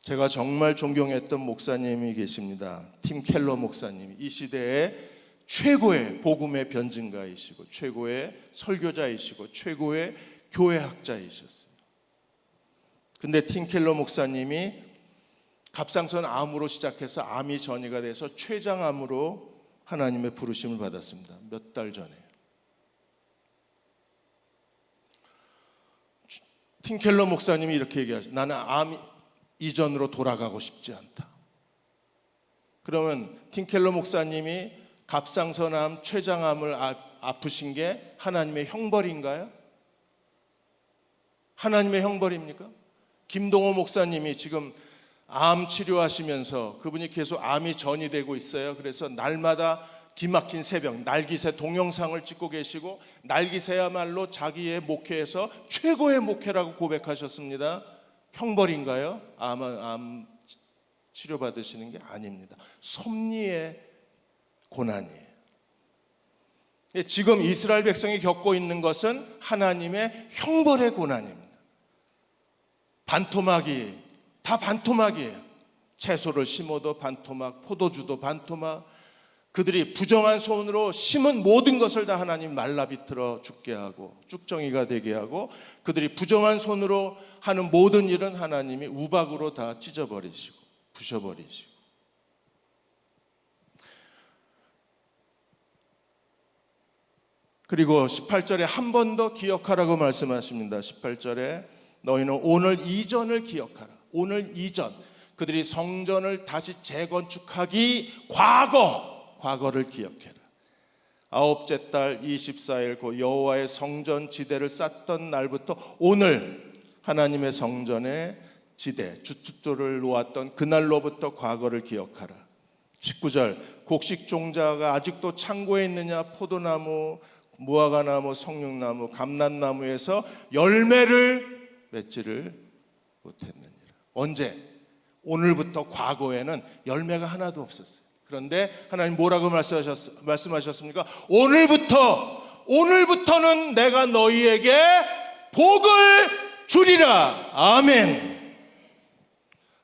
제가 정말 존경했던 목사님이 계십니다. 팀 켈러 목사님. 이 시대에 최고의 복음의 변증가이시고 최고의 설교자이시고 최고의 교회학자이셨어요. 근데 팀 켈러 목사님이 갑상선 암으로 시작해서 암이 전이가 돼서 췌장암으로 하나님의 부르심을 받았습니다. 몇 달 전에. 팀 켈러 목사님이 이렇게 얘기하죠. 나는 암 이전으로 돌아가고 싶지 않다. 그러면 팀 켈러 목사님이 갑상선암, 췌장암을 아프신 게 하나님의 형벌인가요? 하나님의 형벌입니까? 김동호 목사님이 지금 암 치료하시면서 그분이 계속 암이 전이되고 있어요. 그래서 날마다 기막힌 새벽, 날기새 동영상을 찍고 계시고, 날기새야말로 자기의 목회에서 최고의 목회라고 고백하셨습니다. 형벌인가요? 암 치료받으시는 게 아닙니다. 섭리의 고난이에요. 지금 이스라엘 백성이 겪고 있는 것은 하나님의 형벌의 고난입니다. 반토막이 다 반토막이에요. 채소를 심어도 반토막, 포도주도 반토막. 그들이 부정한 손으로 심은 모든 것을 다 하나님 말라비틀어 죽게 하고 쭉정이가 되게 하고, 그들이 부정한 손으로 하는 모든 일은 하나님이 우박으로 다 찢어버리시고 부셔버리시고. 그리고 18절에 한 번 더 기억하라고 말씀하십니다. 18절에 너희는 오늘 이전을 기억하라. 오늘 이전, 그들이 성전을 다시 재건축하기 과거를 기억해라. 아홉째 달 24일 그 여호와의 성전 지대를 쌓던 날부터 오늘 하나님의 성전의 지대, 주춧돌을 놓았던 그날로부터 과거를 기억하라. 19절, 곡식 종자가 아직도 창고에 있느냐? 포도나무, 무화과나무, 석류나무, 감람나무에서 열매를 맺지를 못했느니라. 언제? 오늘부터 과거에는 열매가 하나도 없었어요. 그런데 하나님 뭐라고 말씀하셨습니까? 오늘부터는 내가 너희에게 복을 주리라. 아멘.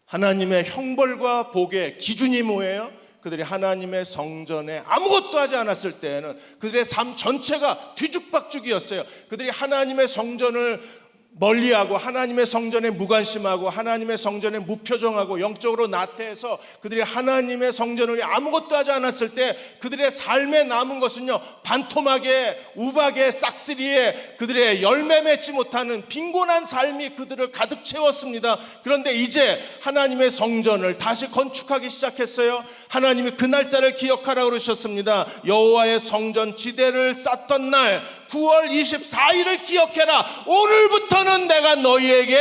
하나님의 형벌과 복의 기준이 뭐예요? 그들이 하나님의 성전에 아무것도 하지 않았을 때에는 그들의 삶 전체가 뒤죽박죽이었어요. 그들이 하나님의 성전을 멀리하고 하나님의 성전에 무관심하고 하나님의 성전에 무표정하고 영적으로 나태해서 그들이 하나님의 성전을 위해 아무것도 하지 않았을 때 그들의 삶에 남은 것은요, 반토막에 우박에 싹쓸이에 그들의 열매 맺지 못하는 빈곤한 삶이 그들을 가득 채웠습니다. 그런데 이제 하나님의 성전을 다시 건축하기 시작했어요. 하나님이 그 날짜를 기억하라고 그러셨습니다. 여호와의 성전 지대를 쌓던 날 9월 24일을 기억해라. 오늘부터는 내가 너희에게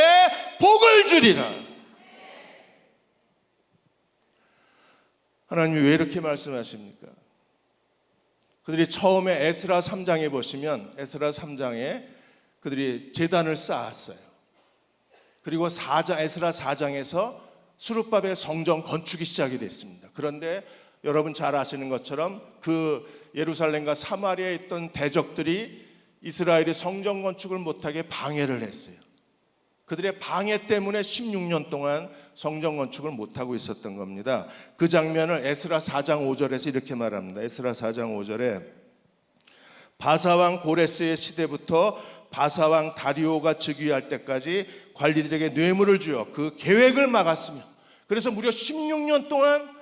복을 주리라. 하나님이 왜 이렇게 말씀하십니까? 그들이 처음에 에스라 3장에 보시면 에스라 3장에 그들이 제단을 쌓았어요. 그리고 에스라 4장에서 스룹바벨 성전 건축이 시작이 됐습니다. 그런데 여러분 잘 아시는 것처럼 그 예루살렘과 사마리아에 있던 대적들이 이스라엘이 성전 건축을 못하게 방해를 했어요. 그들의 방해 때문에 16년 동안 성전 건축을 못하고 있었던 겁니다. 그 장면을 에스라 4장 5절에서 이렇게 말합니다. 에스라 4장 5절에 바사왕 고레스의 시대부터 바사왕 다리오가 즉위할 때까지 관리들에게 뇌물을 주어 그 계획을 막았으며, 그래서 무려 16년 동안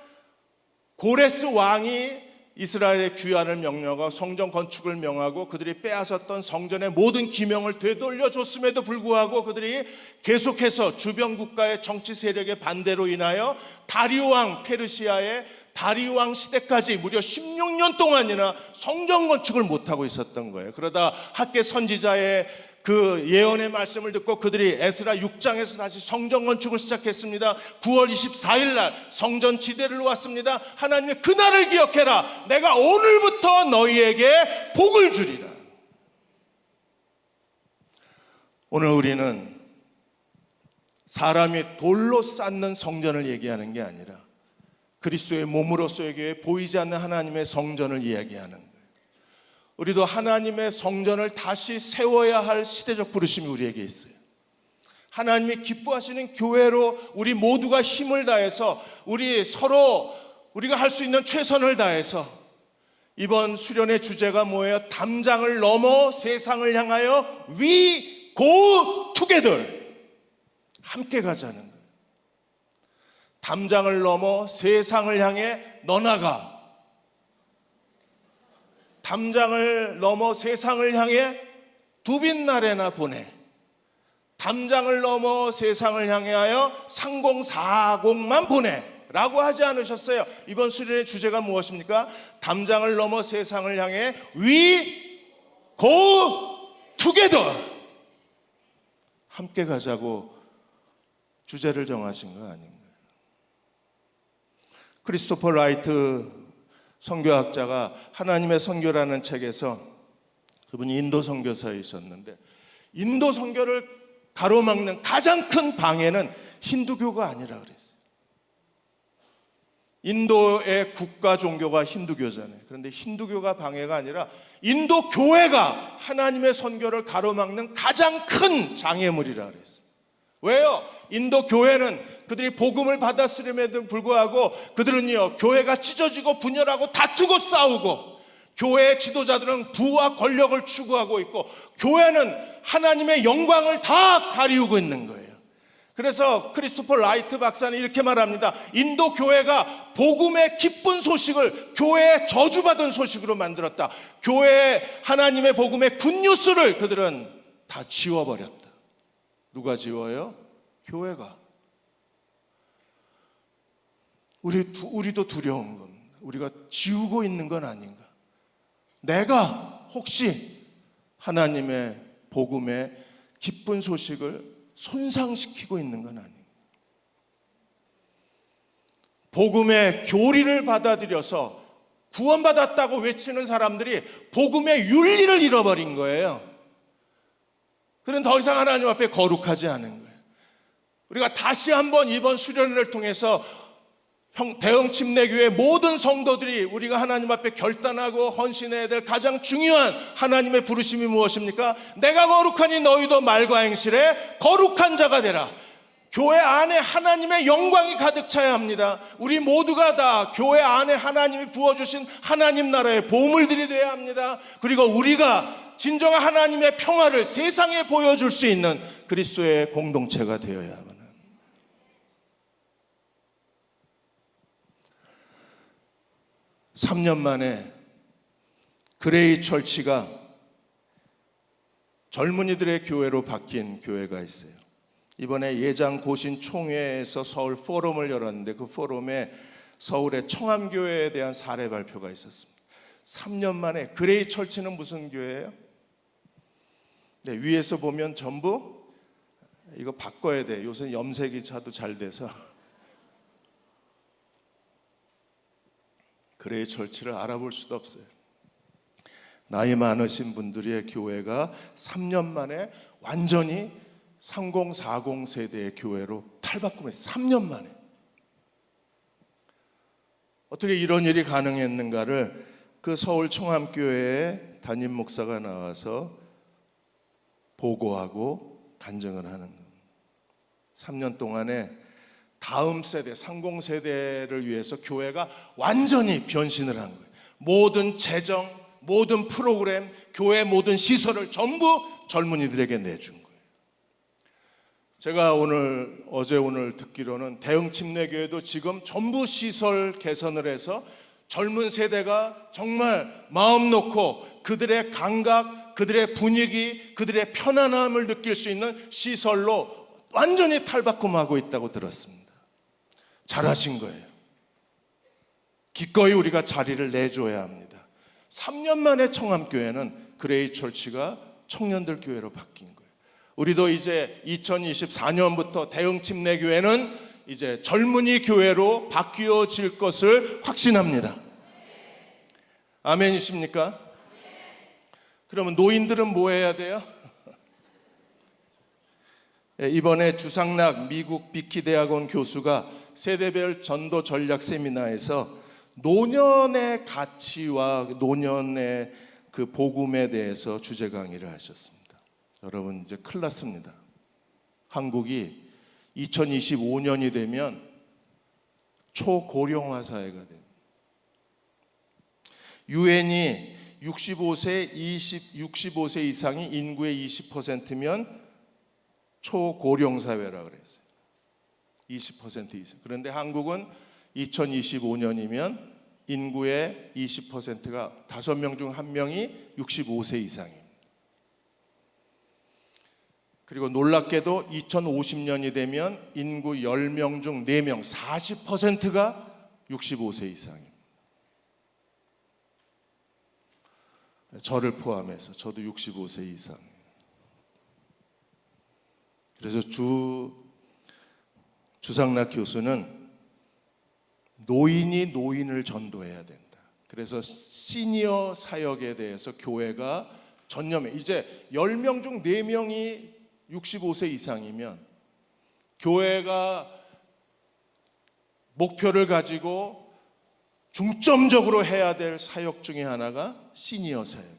고레스 왕이 이스라엘의 귀환을 명령하고 성전 건축을 명하고 그들이 빼앗았던 성전의 모든 기명을 되돌려줬음에도 불구하고 그들이 계속해서 주변 국가의 정치 세력의 반대로 인하여 다리오 왕, 페르시아의 다리오 왕 시대까지 무려 16년 동안이나 성전 건축을 못하고 있었던 거예요. 그러다 학개 선지자의 그 예언의 말씀을 듣고 그들이 에스라 6장에서 다시 성전 건축을 시작했습니다. 9월 24일 날 성전 지대를 놓았습니다. 하나님의 그날을 기억해라. 내가 오늘부터 너희에게 복을 주리라. 오늘 우리는 사람이 돌로 쌓는 성전을 얘기하는 게 아니라 그리스도의 몸으로서의 교회, 보이지 않는 하나님의 성전을 이야기하는 거예요. 우리도 하나님의 성전을 다시 세워야 할 시대적 부르심이 우리에게 있어요. 하나님이 기뻐하시는 교회로 우리 모두가 힘을 다해서 우리가 할 수 있는 최선을 다해서, 이번 수련의 주제가 뭐예요? 담장을 넘어 세상을 향하여 We go together, 함께 가자는 거예요. 담장을 넘어 세상을 향해 너 나가, 담장을 넘어 세상을 향해 두빈나래나 보내, 담장을 넘어 세상을 향하여 상공사공만 보내 라고 하지 않으셨어요. 이번 수련의 주제가 무엇입니까? 담장을 넘어 세상을 향해 We go together, 함께 가자고 주제를 정하신 거 아닌가요? 크리스토퍼 라이트 선교학자가 하나님의 선교라는 책에서, 그분이 인도 선교사에 있었는데, 인도 선교를 가로막는 가장 큰 방해는 힌두교가 아니라 그랬어요. 인도의 국가 종교가 힌두교잖아요. 그런데 힌두교가 방해가 아니라 인도 교회가 하나님의 선교를 가로막는 가장 큰 장애물이라 그랬어요. 왜요? 인도 교회는 그들이 복음을 받았음에도 불구하고 그들은요, 교회가 찢어지고 분열하고 다투고 싸우고, 교회의 지도자들은 부와 권력을 추구하고 있고, 교회는 하나님의 영광을 다 가리우고 있는 거예요. 그래서 크리스토퍼 라이트 박사는 이렇게 말합니다. 인도 교회가 복음의 기쁜 소식을 교회의 저주받은 소식으로 만들었다. 교회의 하나님의 복음의 굿뉴스를 그들은 다 지워버렸다. 누가 지워요? 교회가. 우리도 두려운 겁니다. 우리가 지우고 있는 건 아닌가? 내가 혹시 하나님의 복음의 기쁜 소식을 손상시키고 있는 건 아닌가? 복음의 교리를 받아들여서 구원받았다고 외치는 사람들이 복음의 윤리를 잃어버린 거예요. 그는 더 이상 하나님 앞에 거룩하지 않은 거예요. 우리가 다시 한번 이번 수련회를 통해서 대흥 침례교회 모든 성도들이 우리가 하나님 앞에 결단하고 헌신해야 될 가장 중요한 하나님의 부르심이 무엇입니까? 내가 거룩하니 너희도 말과 행실에 거룩한 자가 되라. 교회 안에 하나님의 영광이 가득 차야 합니다. 우리 모두가 다 교회 안에 하나님이 부어주신 하나님 나라의 보물들이 되어야 합니다. 그리고 우리가 진정한 하나님의 평화를 세상에 보여줄 수 있는 그리스도의 공동체가 되어야 합니다. 3년 만에 그레이 철치가 젊은이들의 교회로 바뀐 교회가 있어요. 이번에 예장 고신 총회에서 서울 포럼을 열었는데 그 포럼에 서울의 청암교회에 대한 사례 발표가 있었습니다. 3년 만에 그레이 철치는 무슨 교회예요? 네, 위에서 보면 전부 이거 바꿔야 돼. 요새 염색이 차도 잘 돼서 그레이 철치를 알아볼 수도 없어요. 나이 많으신 분들의 교회가 3년 만에 완전히 30, 40 세대의 교회로 탈바꿈했어요. 3년 만에. 어떻게 이런 일이 가능했는가를 그 서울 청암교회에 담임 목사가 나와서 보고하고 간증을 하는 겁니다. 3년 동안에 다음 세대, 30 세대를 위해서 교회가 완전히 변신을 한 거예요. 모든 재정, 모든 프로그램, 교회 모든 시설을 전부 젊은이들에게 내준 거예요. 제가 어제 오늘 듣기로는 대흥 침례교회도 지금 전부 시설 개선을 해서 젊은 세대가 정말 마음 놓고 그들의 감각, 그들의 분위기, 그들의 편안함을 느낄 수 있는 시설로 완전히 탈바꿈하고 있다고 들었습니다. 잘하신 거예요. 기꺼이 우리가 자리를 내줘야 합니다. 3년 만에 청암교회는 그레이 철치가 청년들 교회로 바뀐 거예요. 우리도 이제 2024년부터 대흥 침례교회는 이제 젊은이 교회로 바뀌어질 것을 확신합니다. 아멘이십니까? 그러면 노인들은 뭐 해야 돼요? 이번에 주상락 미국 비키 대학원 교수가 세대별 전도 전략 세미나에서 노년의 가치와 노년의 그 복음에 대해서 주제 강의를 하셨습니다. 여러분 이제 큰일 났습니다. 한국이 2025년이 되면 초고령화 사회가 돼요. 유엔이 65세 이상이 인구의 20%면 초고령 사회라고 그랬어요. 20% 이상. 그런데 한국은 2025년이면 인구의 20%가 5명 중 1명이 65세 이상입니다. 그리고 놀랍게도 2050년이 되면 인구 10명 중 4명, 40%가 65세 이상입니다. 저를 포함해서 저도 65세 이상. 그래서 주상락 교수는 노인이 노인을 전도해야 된다. 그래서 시니어 사역에 대해서 교회가 전념해. 이제 10명 중 4명이 65세 이상이면 교회가 목표를 가지고 중점적으로 해야 될 사역 중에 하나가 시니어 사역.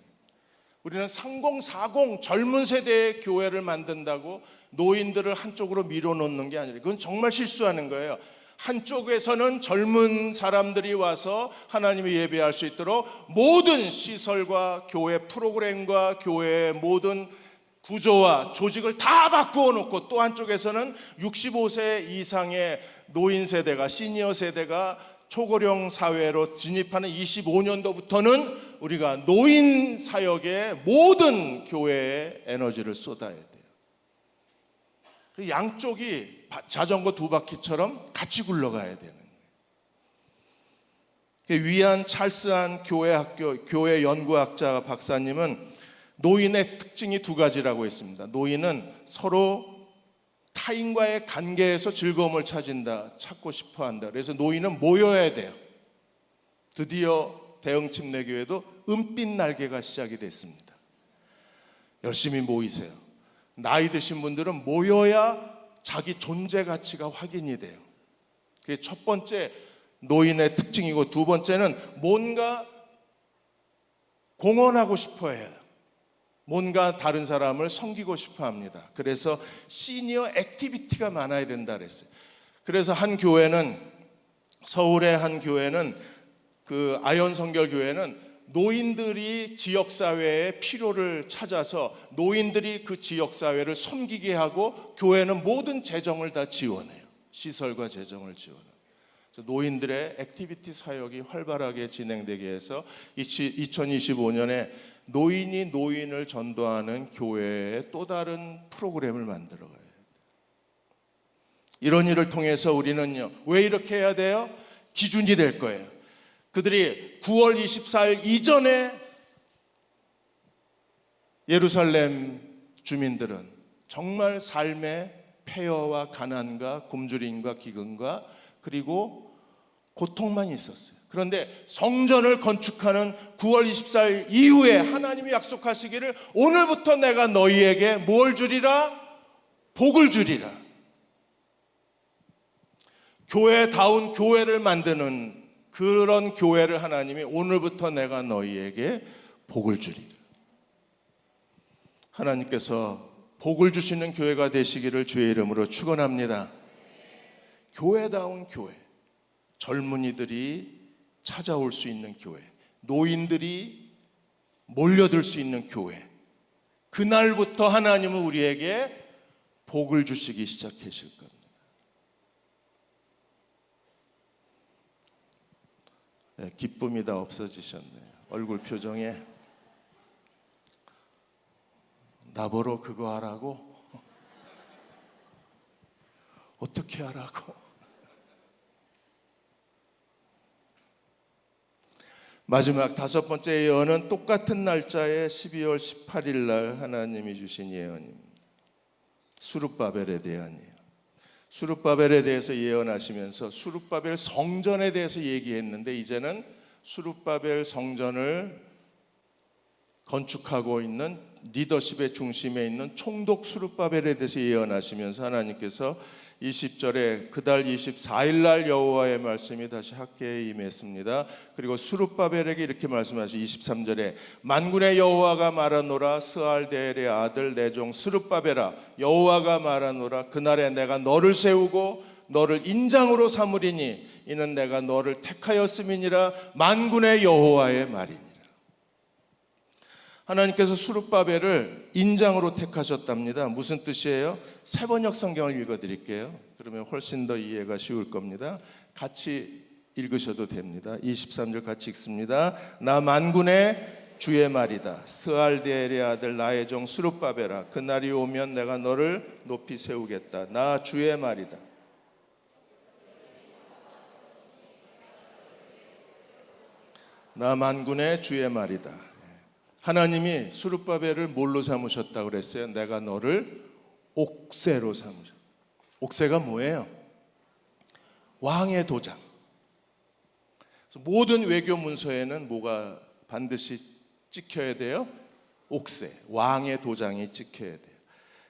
우리는 30, 40 젊은 세대의 교회를 만든다고 노인들을 한쪽으로 밀어놓는 게 아니라 그건 정말 실수하는 거예요. 한쪽에서는 젊은 사람들이 와서 하나님의 예배할 수 있도록 모든 시설과 교회 프로그램과 교회의 모든 구조와 조직을 다 바꾸어 놓고 또 한쪽에서는 65세 이상의 노인 세대가 시니어 세대가 초고령 사회로 진입하는 25년도부터는 우리가 노인 사역에 모든 교회에 에너지를 쏟아야 돼요. 양쪽이 자전거 2바퀴처럼 같이 굴러가야 되는 거예요. 위안 찰스한 교회 연구학자 박사님은 노인의 특징이 2가지라고 했습니다. 노인은 서로 타인과의 관계에서 즐거움을 찾고 싶어 한다. 그래서 노인은 모여야 돼요. 드디어 대흥 침례교회도 은빛 날개가 시작이 됐습니다. 열심히 모이세요. 나이 드신 분들은 모여야 자기 존재 가치가 확인이 돼요. 그게 첫 번째 노인의 특징이고, 두 번째는 뭔가 공헌하고 싶어 해요. 뭔가 다른 사람을 섬기고 싶어 합니다. 그래서 시니어 액티비티가 많아야 된다 그랬어요. 그래서 한 교회는, 서울의 한 교회는, 그 아연 성결 교회는 노인들이 지역사회의 필요를 찾아서 노인들이 그 지역사회를 섬기게 하고, 교회는 모든 재정을 다 지원해요. 시설과 재정을 지원해요. 노인들의 액티비티 사역이 활발하게 진행되게 해서 2025년에 노인이 노인을 전도하는 교회의 또 다른 프로그램을 만들어 가요. 이런 일을 통해서 우리는요, 왜 이렇게 해야 돼요? 기준이 될 거예요. 그들이 9월 24일 이전에 예루살렘 주민들은 정말 삶의 폐허와 가난과 굶주림과 기근과 그리고 고통만 있었어요. 그런데 성전을 건축하는 9월 24일 이후에 하나님이 약속하시기를 오늘부터 내가 너희에게 뭘 주리라? 복을 주리라. 교회다운 교회를 만드는 그런 교회를 하나님이 오늘부터 내가 너희에게 복을 주리라. 하나님께서 복을 주시는 교회가 되시기를 주의 이름으로 축원합니다. 교회다운 교회, 젊은이들이 찾아올 수 있는 교회, 노인들이 몰려들 수 있는 교회, 그날부터 하나님은 우리에게 복을 주시기 시작하실 겁니다. 네, 기쁨이 다 없어지셨네요. 얼굴 표정에 나보러 그거 하라고? 어떻게 하라고? 마지막 다섯 번째 예언은 똑같은 날짜에 12월 18일 날 하나님이 주신 예언입니다. 수룹바벨에 대한이에요. 수룹바벨에 대해서 예언하시면서 수룹바벨 성전에 대해서 얘기했는데, 이제는 수룹바벨 성전을 건축하고 있는 리더십의 중심에 있는 총독 수룹바벨에 대해서 예언하시면서 하나님께서 20절에 그달 24일 날 여호와의 말씀이 다시 학계에 임했습니다. 그리고 수룹바벨에게 이렇게 말씀하시 23절에 만군의 여호와가 말하노라 스알데엘의 아들 내 종 수룹바벨아 여호와가 말하노라 그날에 내가 너를 세우고 너를 인장으로 삼으리니 이는 내가 너를 택하였음이니라 만군의 여호와의 말이니라. 하나님께서 수룹바벨을 인장으로 택하셨답니다. 무슨 뜻이에요? 세번역 성경을 읽어드릴게요. 그러면 훨씬 더 이해가 쉬울 겁니다. 같이 읽으셔도 됩니다. 23절 같이 읽습니다. 나 만군의 주의 말이다. 스알디엘의 아들 나의 종 수룹바벨아 그날이 오면 내가 너를 높이 세우겠다. 나 주의 말이다. 나 만군의 주의 말이다. 하나님이 수룹바벨을 뭘로 삼으셨다고 그랬어요? 내가 너를 옥새로 삼으셨다. 옥새가 뭐예요? 왕의 도장. 그래서 모든 외교 문서에는 뭐가 반드시 찍혀야 돼요? 옥새, 왕의 도장이 찍혀야 돼요.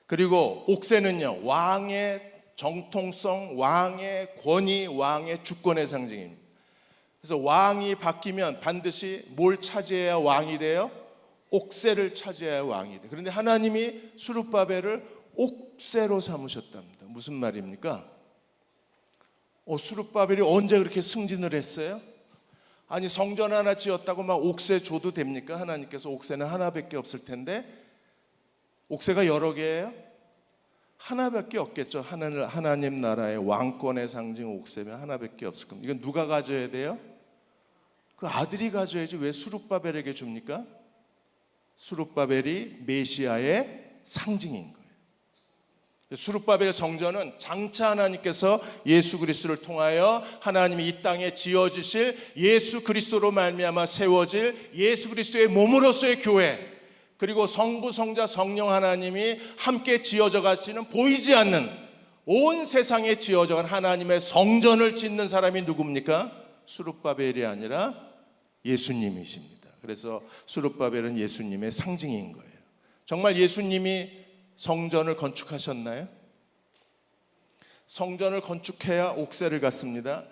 그리고 옥새는요, 왕의 정통성, 왕의 권위, 왕의 주권의 상징입니다. 그래서 왕이 바뀌면 반드시 뭘 차지해야 왕이 돼요? 옥새를 차지해야 왕이 돼. 그런데 하나님이 수룹바벨을 옥새로 삼으셨답니다. 무슨 말입니까? 수룹바벨이 언제 그렇게 승진을 했어요? 아니 성전 하나 지었다고 막 옥새 줘도 됩니까? 하나님께서 옥새는 하나밖에 없을 텐데 옥새가 여러 개예요? 하나밖에 없겠죠. 하나님 나라의 왕권의 상징 옥새면 하나밖에 없을 겁니다. 이건 누가 가져야 돼요? 그 아들이 가져야지 왜 수룹바벨에게 줍니까? 수룹바벨이 메시아의 상징인 거예요. 수룹바벨 성전은 장차 하나님께서 예수 그리스도를 통하여 하나님이 이 땅에 지어주실 예수 그리스도로 말미암아 세워질 예수 그리스도의 몸으로서의 교회, 그리고 성부 성자 성령 하나님이 함께 지어져 가시는 보이지 않는 온 세상에 지어져 간 하나님의 성전을 짓는 사람이 누굽니까? 수룹바벨이 아니라 예수님이십니다. 그래서 수룹바벨은 예수님의 상징인 거예요. 정말 예수님이 성전을 건축하셨나요? 성전을 건축해야 옥새를 갖습니다.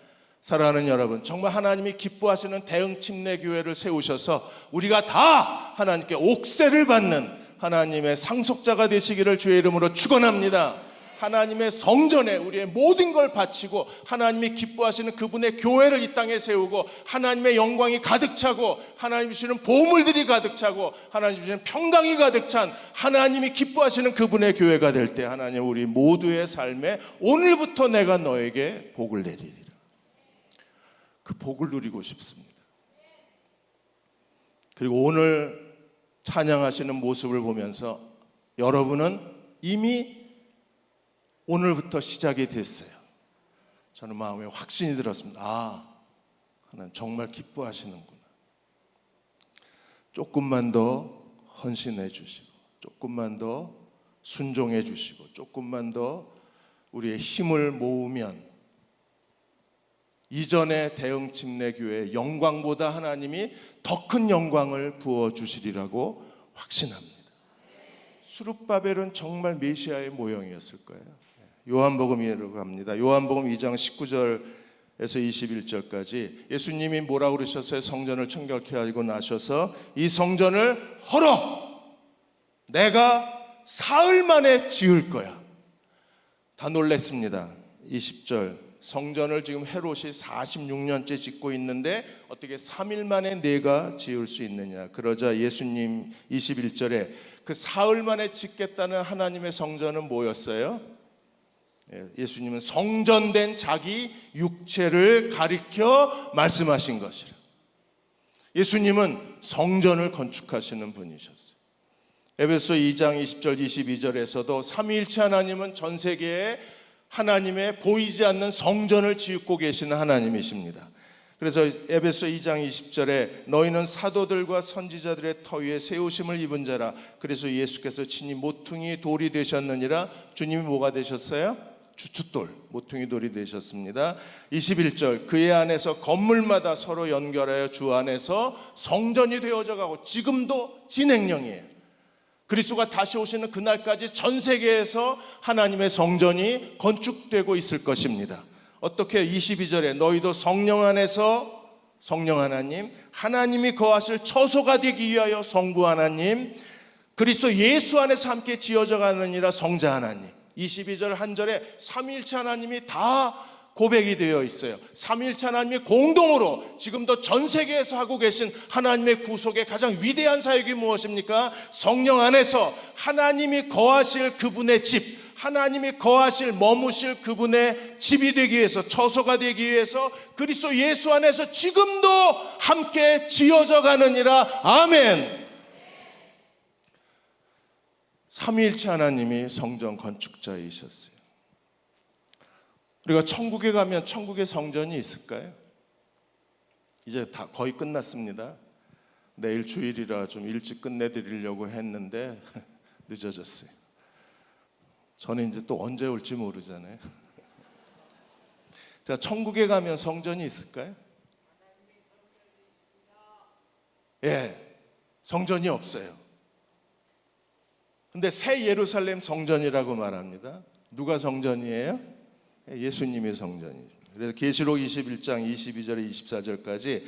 사랑하는 여러분, 정말 하나님이 기뻐하시는 대응 침례 교회를 세우셔서 우리가 다 하나님께 옥세를 받는 하나님의 상속자가 되시기를 주의 이름으로 축원합니다. 하나님의 성전에 우리의 모든 걸 바치고 하나님이 기뻐하시는 그분의 교회를 이 땅에 세우고 하나님의 영광이 가득 차고 하나님 주시는 보물들이 가득 차고 하나님 주시는 평강이 가득 찬 하나님이 기뻐하시는 그분의 교회가 될 때 하나님 우리 모두의 삶에 오늘부터 내가 너에게 복을 내리리라. 그 복을 누리고 싶습니다. 그리고 오늘 찬양하시는 모습을 보면서 여러분은 이미 오늘부터 시작이 됐어요. 저는 마음에 확신이 들었습니다. 아, 하나님 정말 기뻐하시는구나. 조금만 더 헌신해 주시고 조금만 더 순종해 주시고 조금만 더 우리의 힘을 모으면 이전의 대응 침례 교회의 영광보다 하나님이 더 큰 영광을 부어 주시리라고 확신합니다. 수룹바벨은 정말 메시아의 모형이었을 거예요. 요한복음이라고 갑니다. 요한복음 2장 19절에서 21절까지 예수님이 뭐라고 그러셨어요? 성전을 청결케 하고 나셔서 이 성전을 헐어 내가 사흘 만에 지을 거야. 다 놀랬습니다. 20절 성전을 지금 헤롯이 46년째 짓고 있는데 어떻게 3일 만에 내가 지을 수 있느냐. 그러자 예수님 21절에 그 사흘 만에 짓겠다는 하나님의 성전은 뭐였어요? 예수님은 성전된 자기 육체를 가리켜 말씀하신 것이라. 예수님은 성전을 건축하시는 분이셨어요. 에베소 2장 20절 22절에서도 삼위일체 하나님은 전 세계에 하나님의 보이지 않는 성전을 짓고 계시는 하나님이십니다. 그래서 에베소 2장 20절에 너희는 사도들과 선지자들의 터 위에 세우심을 입은 자라. 그래서 예수께서 친히 모퉁이 돌이 되셨느니라. 주님이 뭐가 되셨어요? 주춧돌, 모퉁이 돌이 되셨습니다. 21절 그의 안에서 건물마다 서로 연결하여 주 안에서 성전이 되어져 가고 지금도 진행형이에요. 그리스도가 다시 오시는 그날까지 전 세계에서 하나님의 성전이 건축되고 있을 것입니다. 어떻게 22절에 너희도 성령 안에서 성령 하나님, 하나님이 거하실 처소가 되기 위하여 성부 하나님, 그리스도 예수 안에서 함께 지어져 가느니라 성자 하나님. 22절 한 절에 삼위일체 하나님이 다 고백이 되어 있어요. 삼위일체 하나님이 공동으로 지금도 전 세계에서 하고 계신 하나님의 구속의 가장 위대한 사역이 무엇입니까? 성령 안에서 하나님이 거하실 그분의 집, 하나님이 거하실 머무실 그분의 집이 되기 위해서, 처소가 되기 위해서 그리스도 예수 안에서 지금도 함께 지어져 가느니라. 아멘. 삼위일체 하나님이 성전 건축자이셨어요. 우리가 천국에 가면 천국에 성전이 있을까요? 이제 다 거의 끝났습니다. 내일 주일이라 좀 일찍 끝내드리려고 했는데 늦어졌어요. 저는 이제 또 언제 올지 모르잖아요. 자, 천국에 가면 성전이 있을까요? 예, 성전이 없어요. 근데 새 예루살렘 성전이라고 말합니다. 누가 성전이에요? 예수님의 성전이죠. 그래서 계시록 21장 22절에 24절까지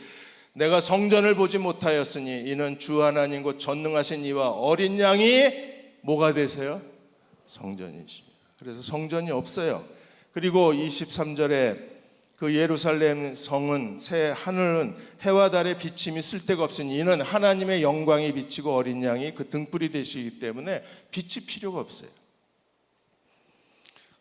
내가 성전을 보지 못하였으니 이는 주 하나님 곧 전능하신 이와 어린 양이 뭐가 되세요? 성전이십니다. 그래서 성전이 없어요. 그리고 23절에 그 예루살렘 성은 새 하늘은 해와 달의 비침이 쓸데가 없으니 이는 하나님의 영광이 비치고 어린 양이 그 등불이 되시기 때문에 빛이 필요가 없어요.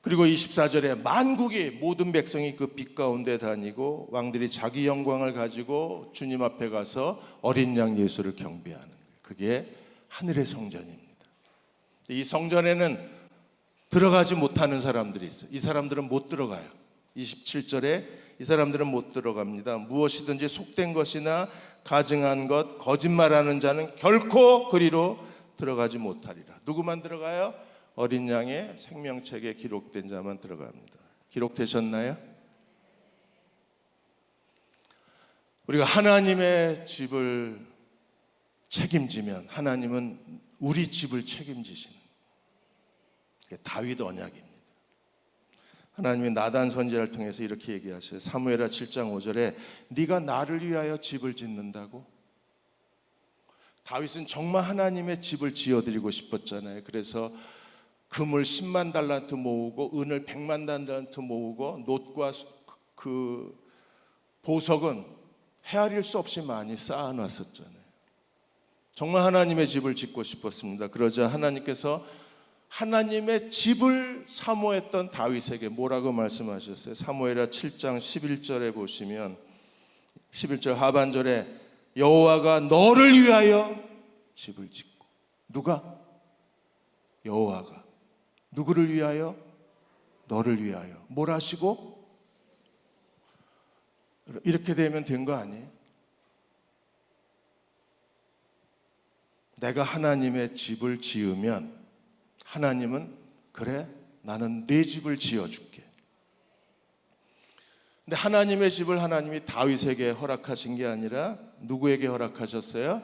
그리고 24절에 만국이 모든 백성이 그 빛 가운데 다니고 왕들이 자기 영광을 가지고 주님 앞에 가서 어린 양 예수를 경배하는 거예요. 그게 하늘의 성전입니다. 이 성전에는 들어가지 못하는 사람들이 있어요. 이 사람들은 못 들어가요. 27절에 이 사람들은 못 들어갑니다. 무엇이든지 속된 것이나 가증한 것, 거짓말하는 자는 결코 그리로 들어가지 못하리라. 누구만 들어가요? 어린 양의 생명책에 기록된 자만 들어갑니다. 기록되셨나요? 우리가 하나님의 집을 책임지면 하나님은 우리 집을 책임지시는 게 다윗 언약입니다. 하나님이 나단 선지자를 통해서 이렇게 얘기하셔요. 사무엘하 7장 5절에 네가 나를 위하여 집을 짓는다고? 다윗은 정말 하나님의 집을 지어드리고 싶었잖아요. 그래서 금을 10만 달란트 모으고 은을 100만 달란트 모으고 놋과 그 보석은 헤아릴 수 없이 많이 쌓아놨었잖아요. 정말 하나님의 집을 짓고 싶었습니다. 그러자 하나님께서 하나님의 집을 사모했던 다윗에게 뭐라고 말씀하셨어요? 사무엘하 7장 11절에 보시면 11절 하반절에 여호와가 너를 위하여 집을 짓고, 누가? 여호와가 누구를 위하여? 너를 위하여. 뭘 하시고? 이렇게 되면 된 거 아니에요? 내가 하나님의 집을 지으면 하나님은 그래 나는 네 집을 지어줄게. 근데 하나님의 집을 하나님이 다윗에게 허락하신 게 아니라 누구에게 허락하셨어요?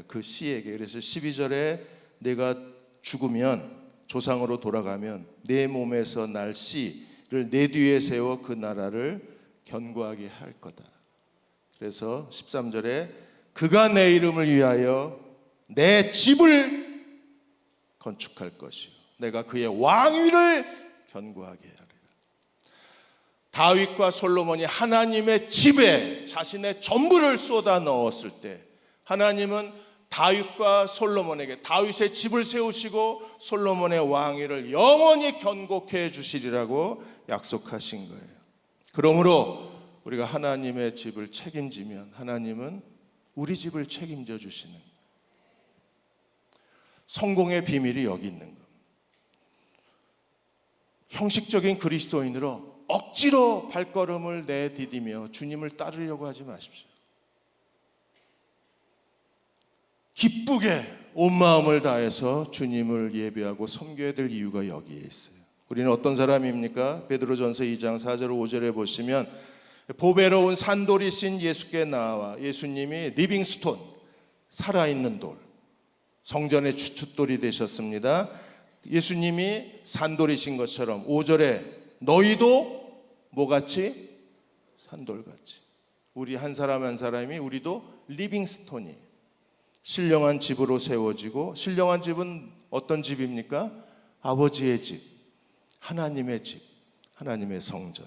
그 씨에게. 그래서 12절에 내가 죽으면 조상으로 돌아가면 내 몸에서 날 씨를 내 뒤에 세워 그 나라를 견고하게 할 거다. 그래서 13절에 그가 내 이름을 위하여 내 집을 건축할 것이요 내가 그의 왕위를 견고하게 하리라. 다윗과 솔로몬이 하나님의 집에 자신의 전부를 쏟아 넣었을 때 하나님은 다윗과 솔로몬에게 다윗의 집을 세우시고 솔로몬의 왕위를 영원히 견고케 해주시리라고 약속하신 거예요. 그러므로 우리가 하나님의 집을 책임지면 하나님은 우리 집을 책임져 주시는 거예요. 성공의 비밀이 여기 있는 겁니다. 형식적인 그리스도인으로 억지로 발걸음을 내디디며 주님을 따르려고 하지 마십시오. 기쁘게 온 마음을 다해서 주님을 예배하고 섬겨야 될 이유가 여기에 있어요. 우리는 어떤 사람입니까? 베드로전서 2장 4절 5절에 보시면 보배로운 산돌이신 예수께 나와 예수님이 리빙스톤, 살아있는 돌, 성전의 주춧돌이 되셨습니다. 예수님이 산돌이신 것처럼 5절에 너희도 뭐같이? 산돌같이. 우리 한 사람 한 사람이 우리도 리빙스톤이 신령한 집으로 세워지고, 신령한 집은 어떤 집입니까? 아버지의 집, 하나님의 집, 하나님의 성전.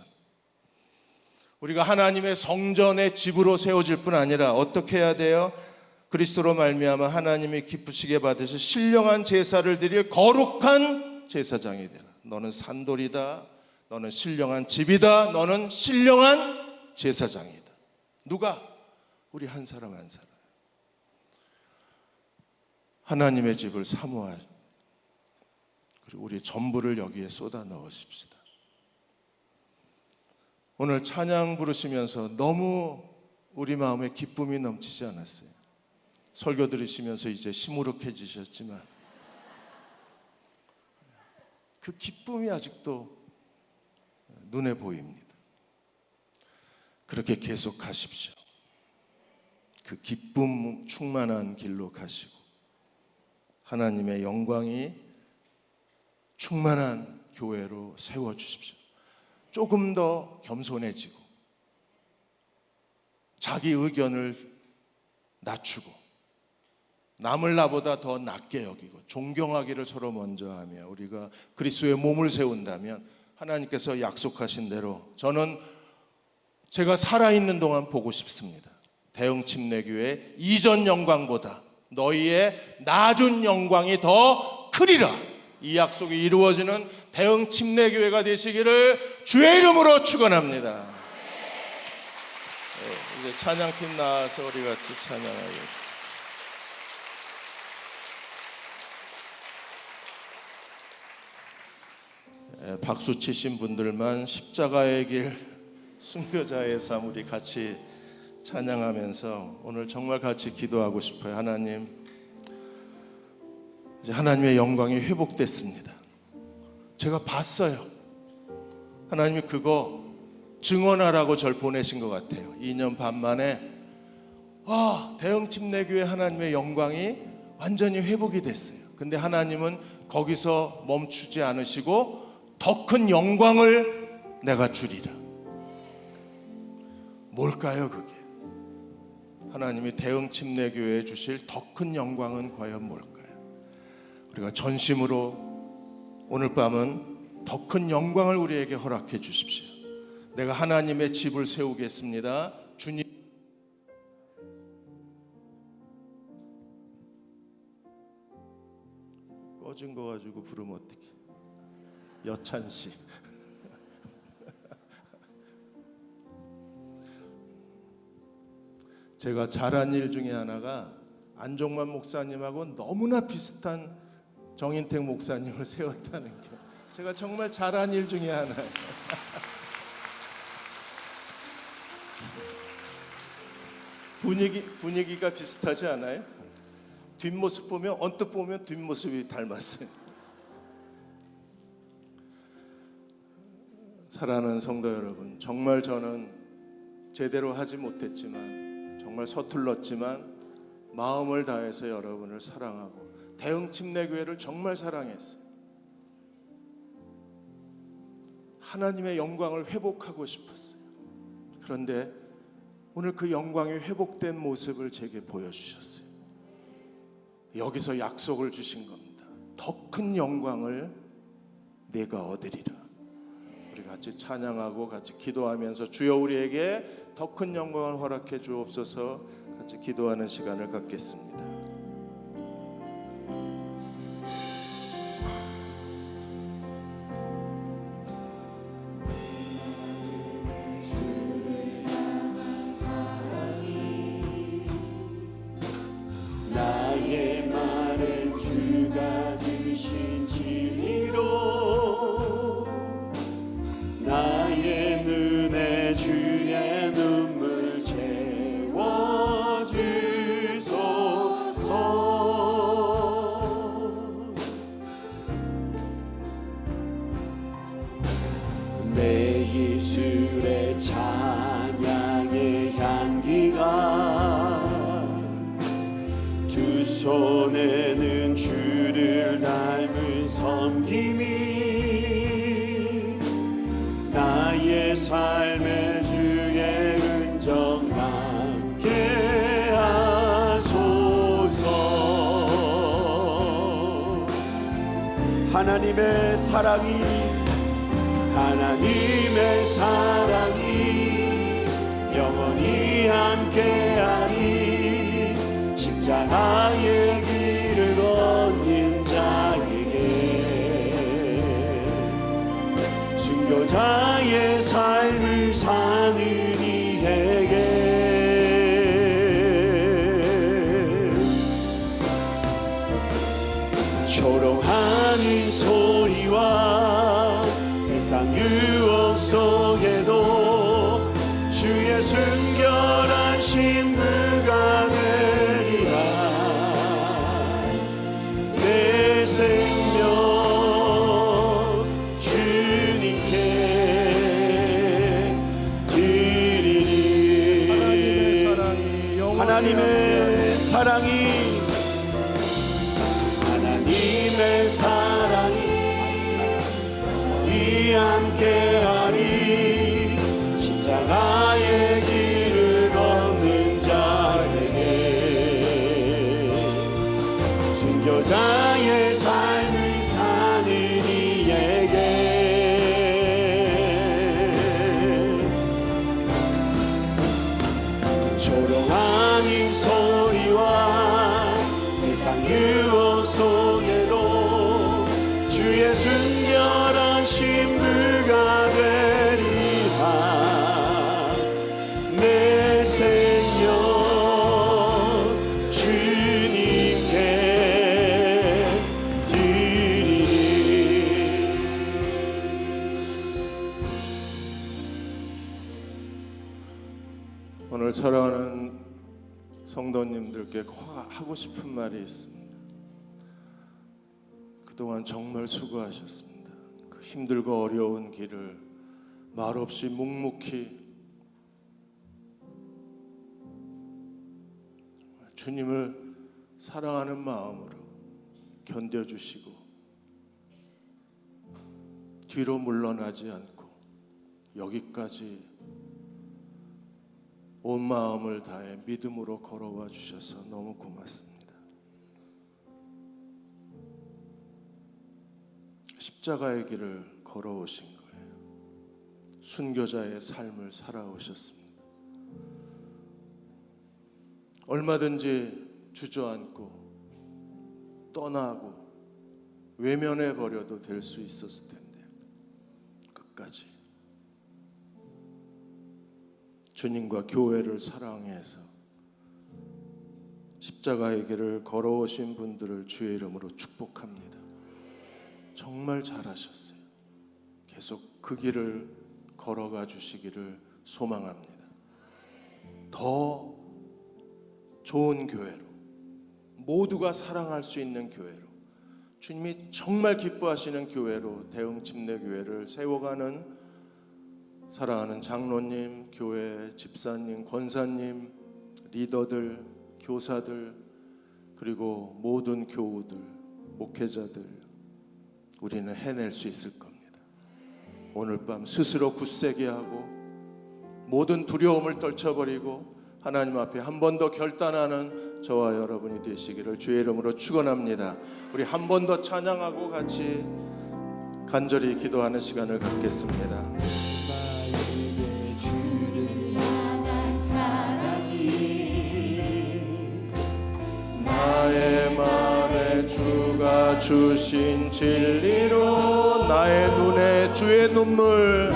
우리가 하나님의 성전의 집으로 세워질 뿐 아니라 어떻게 해야 돼요? 그리스도로 말미암아 하나님이 기쁘시게 받으실 신령한 제사를 드릴 거룩한 제사장이 되라. 너는 산돌이다. 너는 신령한 집이다. 너는 신령한 제사장이다. 누가? 우리 한 사람 한 사람. 하나님의 집을 사모할, 그리고 우리 전부를 여기에 쏟아 넣으십시다. 오늘 찬양 부르시면서 너무 우리 마음에 기쁨이 넘치지 않았어요? 설교 들으시면서 이제 시무룩해지셨지만 그 기쁨이 아직도 눈에 보입니다. 그렇게 계속 가십시오. 그 기쁨 충만한 길로 가시고 하나님의 영광이 충만한 교회로 세워주십시오. 조금 더 겸손해지고 자기 의견을 낮추고 남을 나보다 더 낮게 여기고 존경하기를 서로 먼저 하며 우리가 그리스도의 몸을 세운다면 하나님께서 약속하신 대로 저는 제가 살아있는 동안 보고 싶습니다. 대흥침례교회 이전 영광보다 너희의 낮은 영광이 더 크리라. 이 약속이 이루어지는 대흥침례교회가 되시기를 주의 이름으로 축원합니다. 이제 찬양팀 나와서 우리 같이 찬양하겠습니다. 박수 치신 분들만 십자가의 길, 순교자의 삶 우리 같이 찬양하면서 오늘 정말 같이 기도하고 싶어요. 하나님, 이제 하나님의 영광이 회복됐습니다. 제가 봤어요. 하나님이 그거 증언하라고 절 보내신 것 같아요. 2년 반 만에 대흥침례교회 하나님의 영광이 완전히 회복이 됐어요. 근데 하나님은 거기서 멈추지 않으시고 더 큰 영광을 내가 주리라. 뭘까요 그게? 하나님이 대흥 침례교회에 주실 더 큰 영광은 과연 뭘까요? 우리가 전심으로 오늘 밤은 더 큰 영광을 우리에게 허락해 주십시오. 내가 하나님의 집을 세우겠습니다. 주님. 꺼진 거 가지고 부르면 어떡해. 여찬씨. 제가 잘한 일 중에 하나가 안종만 목사님하고 너무나 비슷한 정인택 목사님을 세웠다는 게 제가 정말 잘한 일 중에 하나예요. 분위기가 비슷하지 않아요? 뒷모습 보면 언뜻 보면 뒷모습이 닮았어요. 사랑하는 성도 여러분, 정말 저는 제대로 하지 못했지만 정말 서툴렀지만 마음을 다해서 여러분을 사랑하고 대흥 침례교회를 정말 사랑했어요. 하나님의 영광을 회복하고 싶었어요. 그런데 오늘 그 영광이 회복된 모습을 제게 보여주셨어요. 여기서 약속을 주신 겁니다. 더 큰 영광을 내가 얻으리라. 우리 같이 찬양하고 같이 기도하면서 주여 우리에게 더 큰 영광을 허락해 주옵소서. 같이 기도하는 시간을 갖겠습니다. 나의 말은 주가 주신 진리로 나의 눈에 주의 눈물 채워주소서. 내 입술에 찬양의 향기가 두 손에는 주를 닮은 섬김이 나의 삶의 주의 은정 남게 하소서. 하나님의 사랑이 영원히 함께하리. 십자가의 길을 걷는 자에게 순교자의 삶을 사는 이에게 초롱하는 소리와 세상 유혹 속에도 주의 순결한 신부가 되리라. 내 생명 주님께 드리리. 하나님의 사랑이 함께하리. 십자가의 길을 걷는 자에게 순교자의 삶을 사는 이에게 조롱하는 소리와 세상 유혹 속에도 주의 순결한 신부가 되리라. 내 생명 주님께 드리리. 오늘 사랑하는 성도님들께 하고 싶은 말이 있습니다. 그동안 정말 수고하셨습니다. 그 힘들고 어려운 길을 말없이 묵묵히 주님을 사랑하는 마음으로 견뎌주시고 뒤로 물러나지 않고 여기까지 온 마음을 다해 믿음으로 걸어와 주셔서 너무 고맙습니다. 십자가의 길을 걸어오신 거예요. 순교자의 삶을 살아오셨습니다. 얼마든지 주저앉고 떠나고 외면해 버려도 될 수 있었을 텐데 끝까지 주님과 교회를 사랑해서 십자가의 길을 걸어오신 분들을 주의 이름으로 축복합니다. 정말 잘하셨어요. 계속 그 길을 걸어가 주시기를 소망합니다. 더 좋은 교회로, 모두가 사랑할 수 있는 교회로, 주님이 정말 기뻐하시는 교회로 대흥침례교회를 세워가는 사랑하는 장로님, 교회 집사님, 권사님, 리더들, 교사들, 그리고 모든 교우들, 목회자들, 우리는 해낼 수 있을 겁니다. 오늘 밤 스스로 굳세게 하고 모든 두려움을 떨쳐버리고 하나님 앞에 한 번 더 결단하는 저와 여러분이 되시기를 주의 이름으로 축원합니다. 우리 한 번 더 찬양하고 같이 간절히 기도하는 시간을 갖겠습니다. 나의 맘에 주가 주신 진리로 나의 눈에 주의 눈물,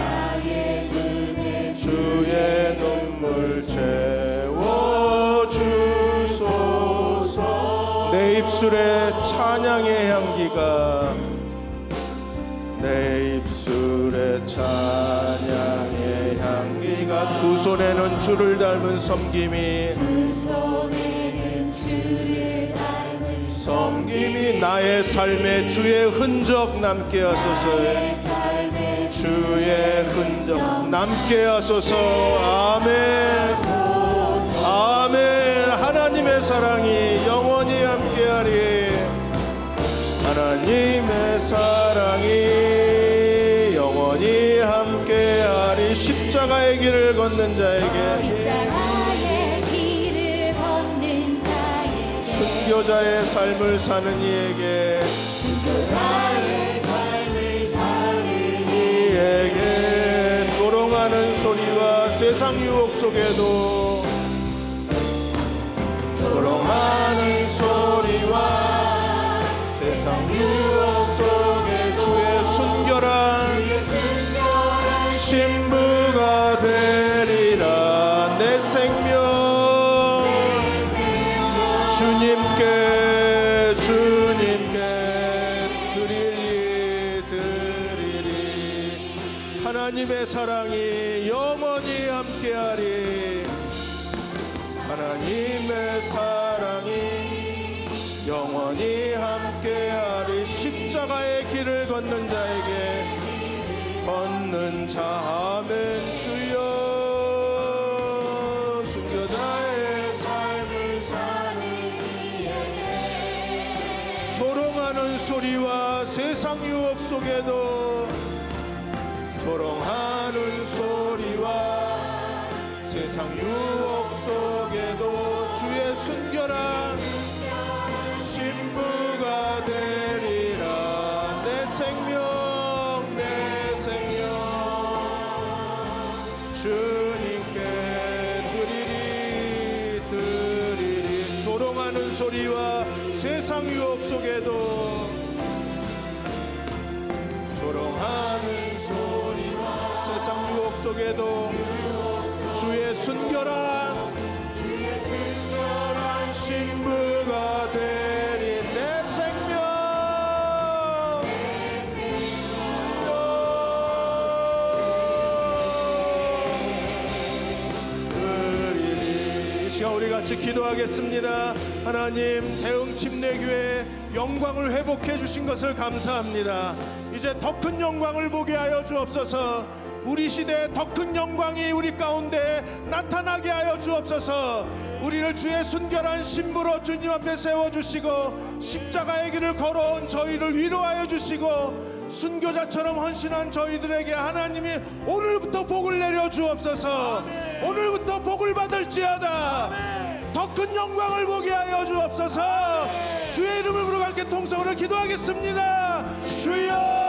주의 눈물 채워주소서. 내 입술에 찬양의 향기가, 내 입술에 찬양의 향기가, 두 손에는 주를 닮은 섬김이, 섬김이 나의 삶에 주의 흔적 남게 하소서. 주의 흔적 남게 하소서. 아멘. 아멘. 하나님의 사랑이 영원히 함께하리. 하나님의 사랑이 영원히 함께하리. 십자가의 길을 걷는 자에게, 순교자의 삶을 사는 이에게, 이에게 조롱하는 소리와 세상 유혹 속에도, 조롱하는 소리와 세상 유혹 속에 주의 순결한 신부가 되리라. 내 생명 주님께 드리리. 하나님의 사랑이 영원히 함께하리. 하나님의 사랑이 영원히 함께하리. 십자가의 길을 걷는 자에게, 걷는 자 아멘. 주여. 순교자의 삶을 사는 이에게, 조롱하는 소리와 세상 유혹 속에도, 조롱하는 소리와 세상 유혹 속에도 주의 순결한 신부가 되리라. 내 생명, 내 생명 주님께 드리리. 조롱하는 소리와 세상 유혹 속에도, 조롱하는 소리와 세상 유혹 속에도 주의 순결한 신부가 되리. 내 생명 드리리. 이 시간 우리 같이 기도하겠습니다. 하나님, 대흥침례교회 영광을 회복해 주신 것을 감사합니다. 이제 더 큰 영광을 보게 하여 주옵소서. 우리 시대에 더 큰 영광이 우리 가운데 나타나게 하여 주옵소서. 우리를 주의 순결한 신부로 주님 앞에 세워주시고 십자가의 길을 걸어온 저희를 위로하여 주시고 순교자처럼 헌신한 저희들에게 하나님이 오늘부터 복을 내려 주옵소서. 오늘부터 복을 받을지어다. 더 큰 영광을 보게 하여 주옵소서. 주의 이름을 부르고 함께 통성으로 기도하겠습니다. 주여.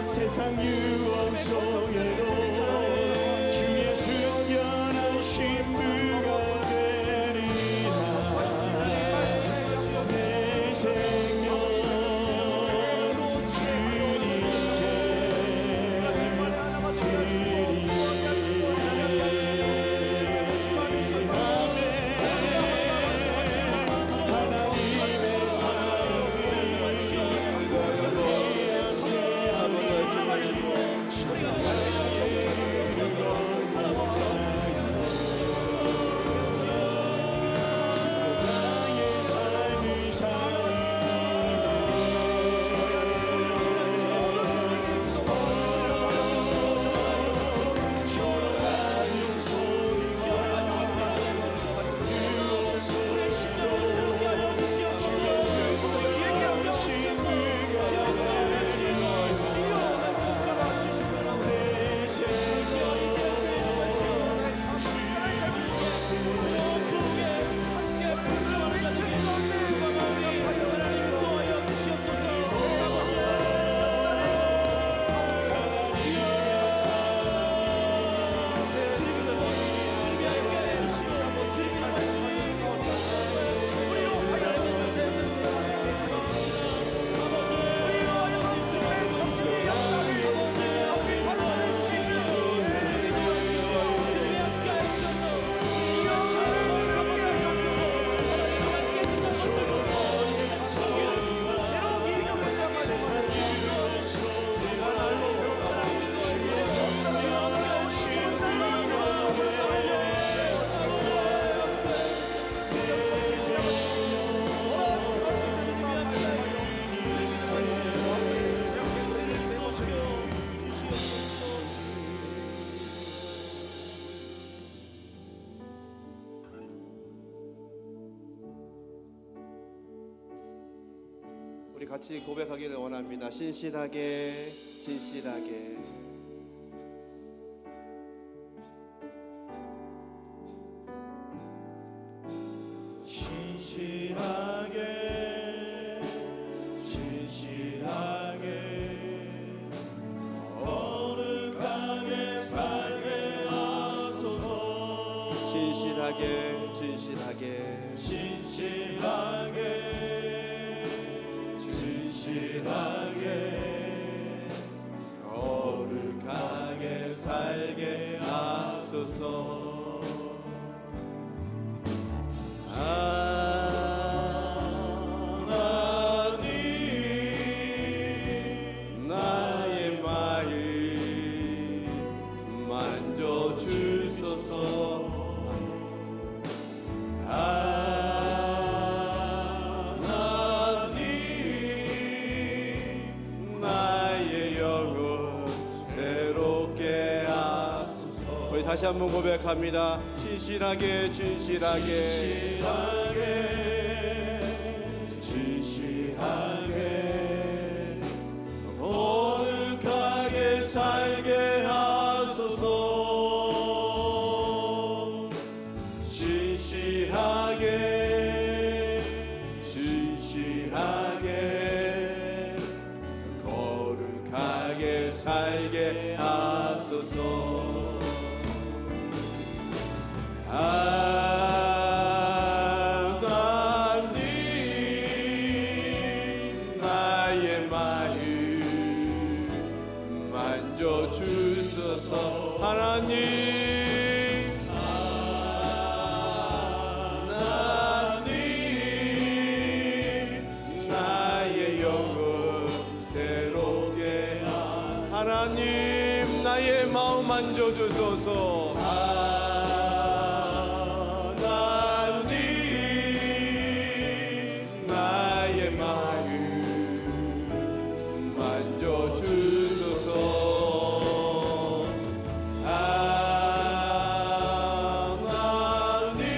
세상 유혹 속에도 주의 순결한 신부가 되리라. 내 생명 우리 같이 고백하기를 원합니다. 신실하게, 진실하게. 신실하게 진실하게 거룩하게 살게 하소서. 신실하게, 진실하게. 진실하게 진실하게 거룩하게 살게 하소서. 하나님 나의 마음 만져주소서. 하나님 나의 영혼 새롭게 하소서. 우리 다시 한번 고백합니다. 신실하게, 진실하게, 진실하게 거룩하게 살게 하소서. 진실하게 진실하게 거룩하게 살게 하소서. 하나님 만져주소서. 하나님 나의 마음 만져주소서. 하나님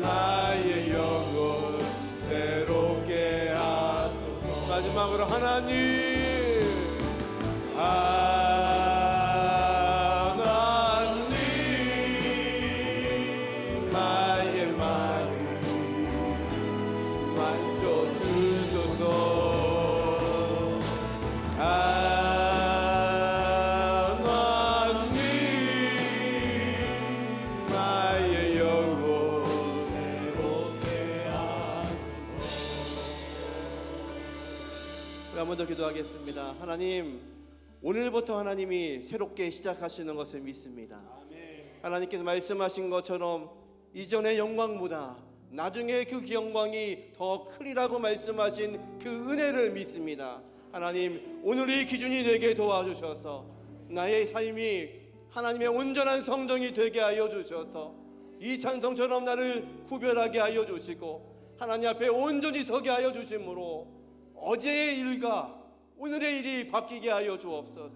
나의 영혼 새롭게 하소서. 마지막으로 하나님 나의 마음 만져주소서. 하나님 나의 영혼 새롭게 하소서. 한 번 더 기도하겠습니다. 하나님, 오늘부터 하나님이 새롭게 시작하시는 것을 믿습니다. 하나님께서 말씀하신 것처럼 이전의 영광보다 나중에 그 영광이 더 크리라고 말씀하신 그 은혜를 믿습니다. 하나님, 오늘이 기준이 되게 도와주셔서 나의 삶이 하나님의 온전한 성정이 되게 하여 주셔서 이 찬송처럼 나를 구별하게 하여 주시고 하나님 앞에 온전히 서게 하여 주심으로 어제의 일과 오늘의 일이 바뀌게 하여 주옵소서.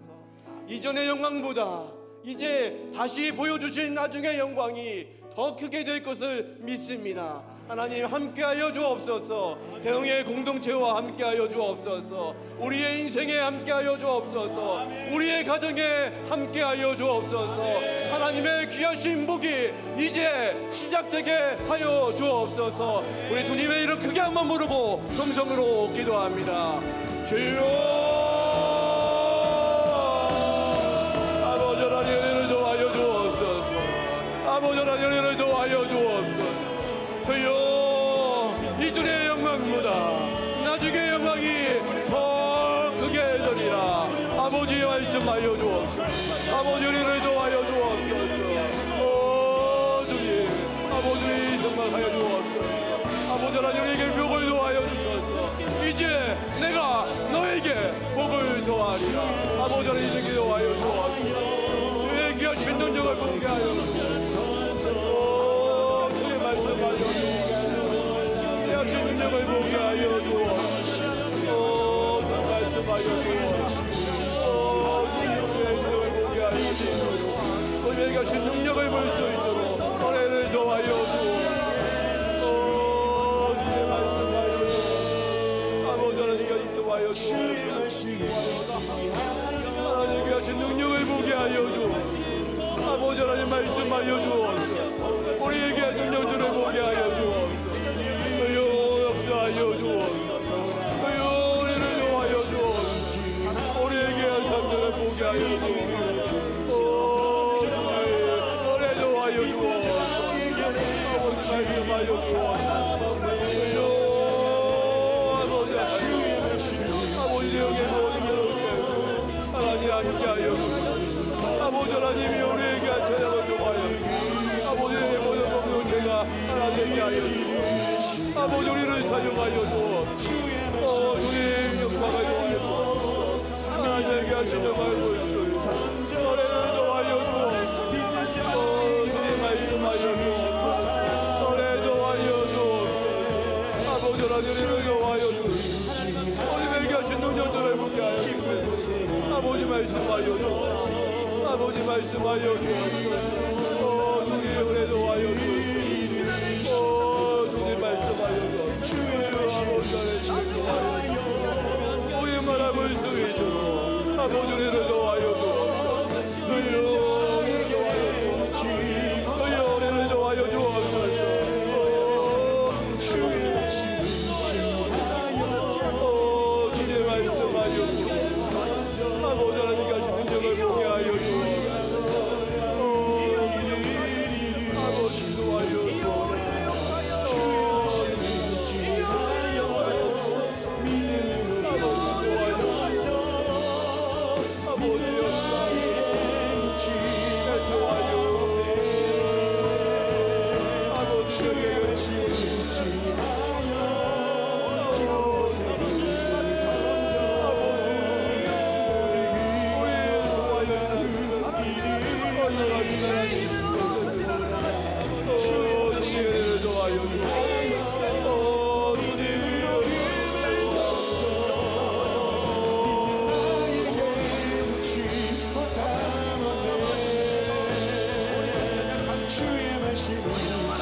이전의 영광보다 이제 다시 보여주신 나중의 영광이 더 크게 될 것을 믿습니다. 하나님 함께하여 주옵소서. 대흥의 공동체와 함께하여 주옵소서. 우리의 인생에 함께하여 주옵소서. 우리의 가정에 함께하여 주옵소서. 하나님의 귀하신 복이 이제 시작되게 하여 주옵소서. 우리 주님의 이름 크게 한번 부르고 성성으로 기도합니다. 주여, 아버지 하나님 은혜를 더하여 주옵소서. 아버지 하나님 은혜를 더하여 주옵소서. 주여, 이전의 영광보다 나중의 영광이 더 크게 되리라. 아버지의 말씀하여 주옵소서. 아버지 은혜를 더하여 주옵소서. 오 주님, 아버지 정말 하여 주옵소서. 아버지 하나님에게 복을 더하여 주소서. 이제 내가 너에게 복을 더하리라. 아버지 하나님에게 더하여 주옵소서. 주의 귀하신 능력을 보게 하여 주옵소서. 주의 말씀하여 주옵소서. 귀하신 능력을 보게 하여 주옵소서. 주의 말씀하여 주옵소서. 주의 능력을 보게 하여 주옵소서. 주의 귀하신 능력을 볼 수 있도록 은혜를 더하여 주옵소서. 하나님 귀하신 능력을 보게 하여 주옵소서. 아버지 하나님 말씀하여 주옵소서. 우리에게 능력들을 보게 하여 주옵소서. 주여 역사하여 주옵소서. 주여 우리를 도와여 주옵소서. 우리에게 삶들을 보게 하여 주옵소서. 은혜 도와여 주옵소서. 아버지 말씀하여 주옵소서. 아버지 영의 모든 것을 하나님 함께하여 아버지 하나님이 우리에게 찬양을 좀하여 아버지의 모든 공동체가 하나님에게 하여 아버지 우리를 사용하여 주님 영광을 더하여 하나님에게 하신 영광을 보여주소서. 은혜를 더하여 주님 말씀하여 은혜 더하여 아버지 하나님을 더하여 우리에게 하신 능력들을 보게 하여 아버지 말씀하여 아버지 말씀하여 주님 은혜도 하여 주님 말씀하여 아버지 하나님 우리 말함을 수 있도록 아버지 은혜를 더하여 은혜를 더하여 아버지 하나님 가신 능력을 보게 하여 아버지 도와여 아버지 주의 도와요 주의 말씀을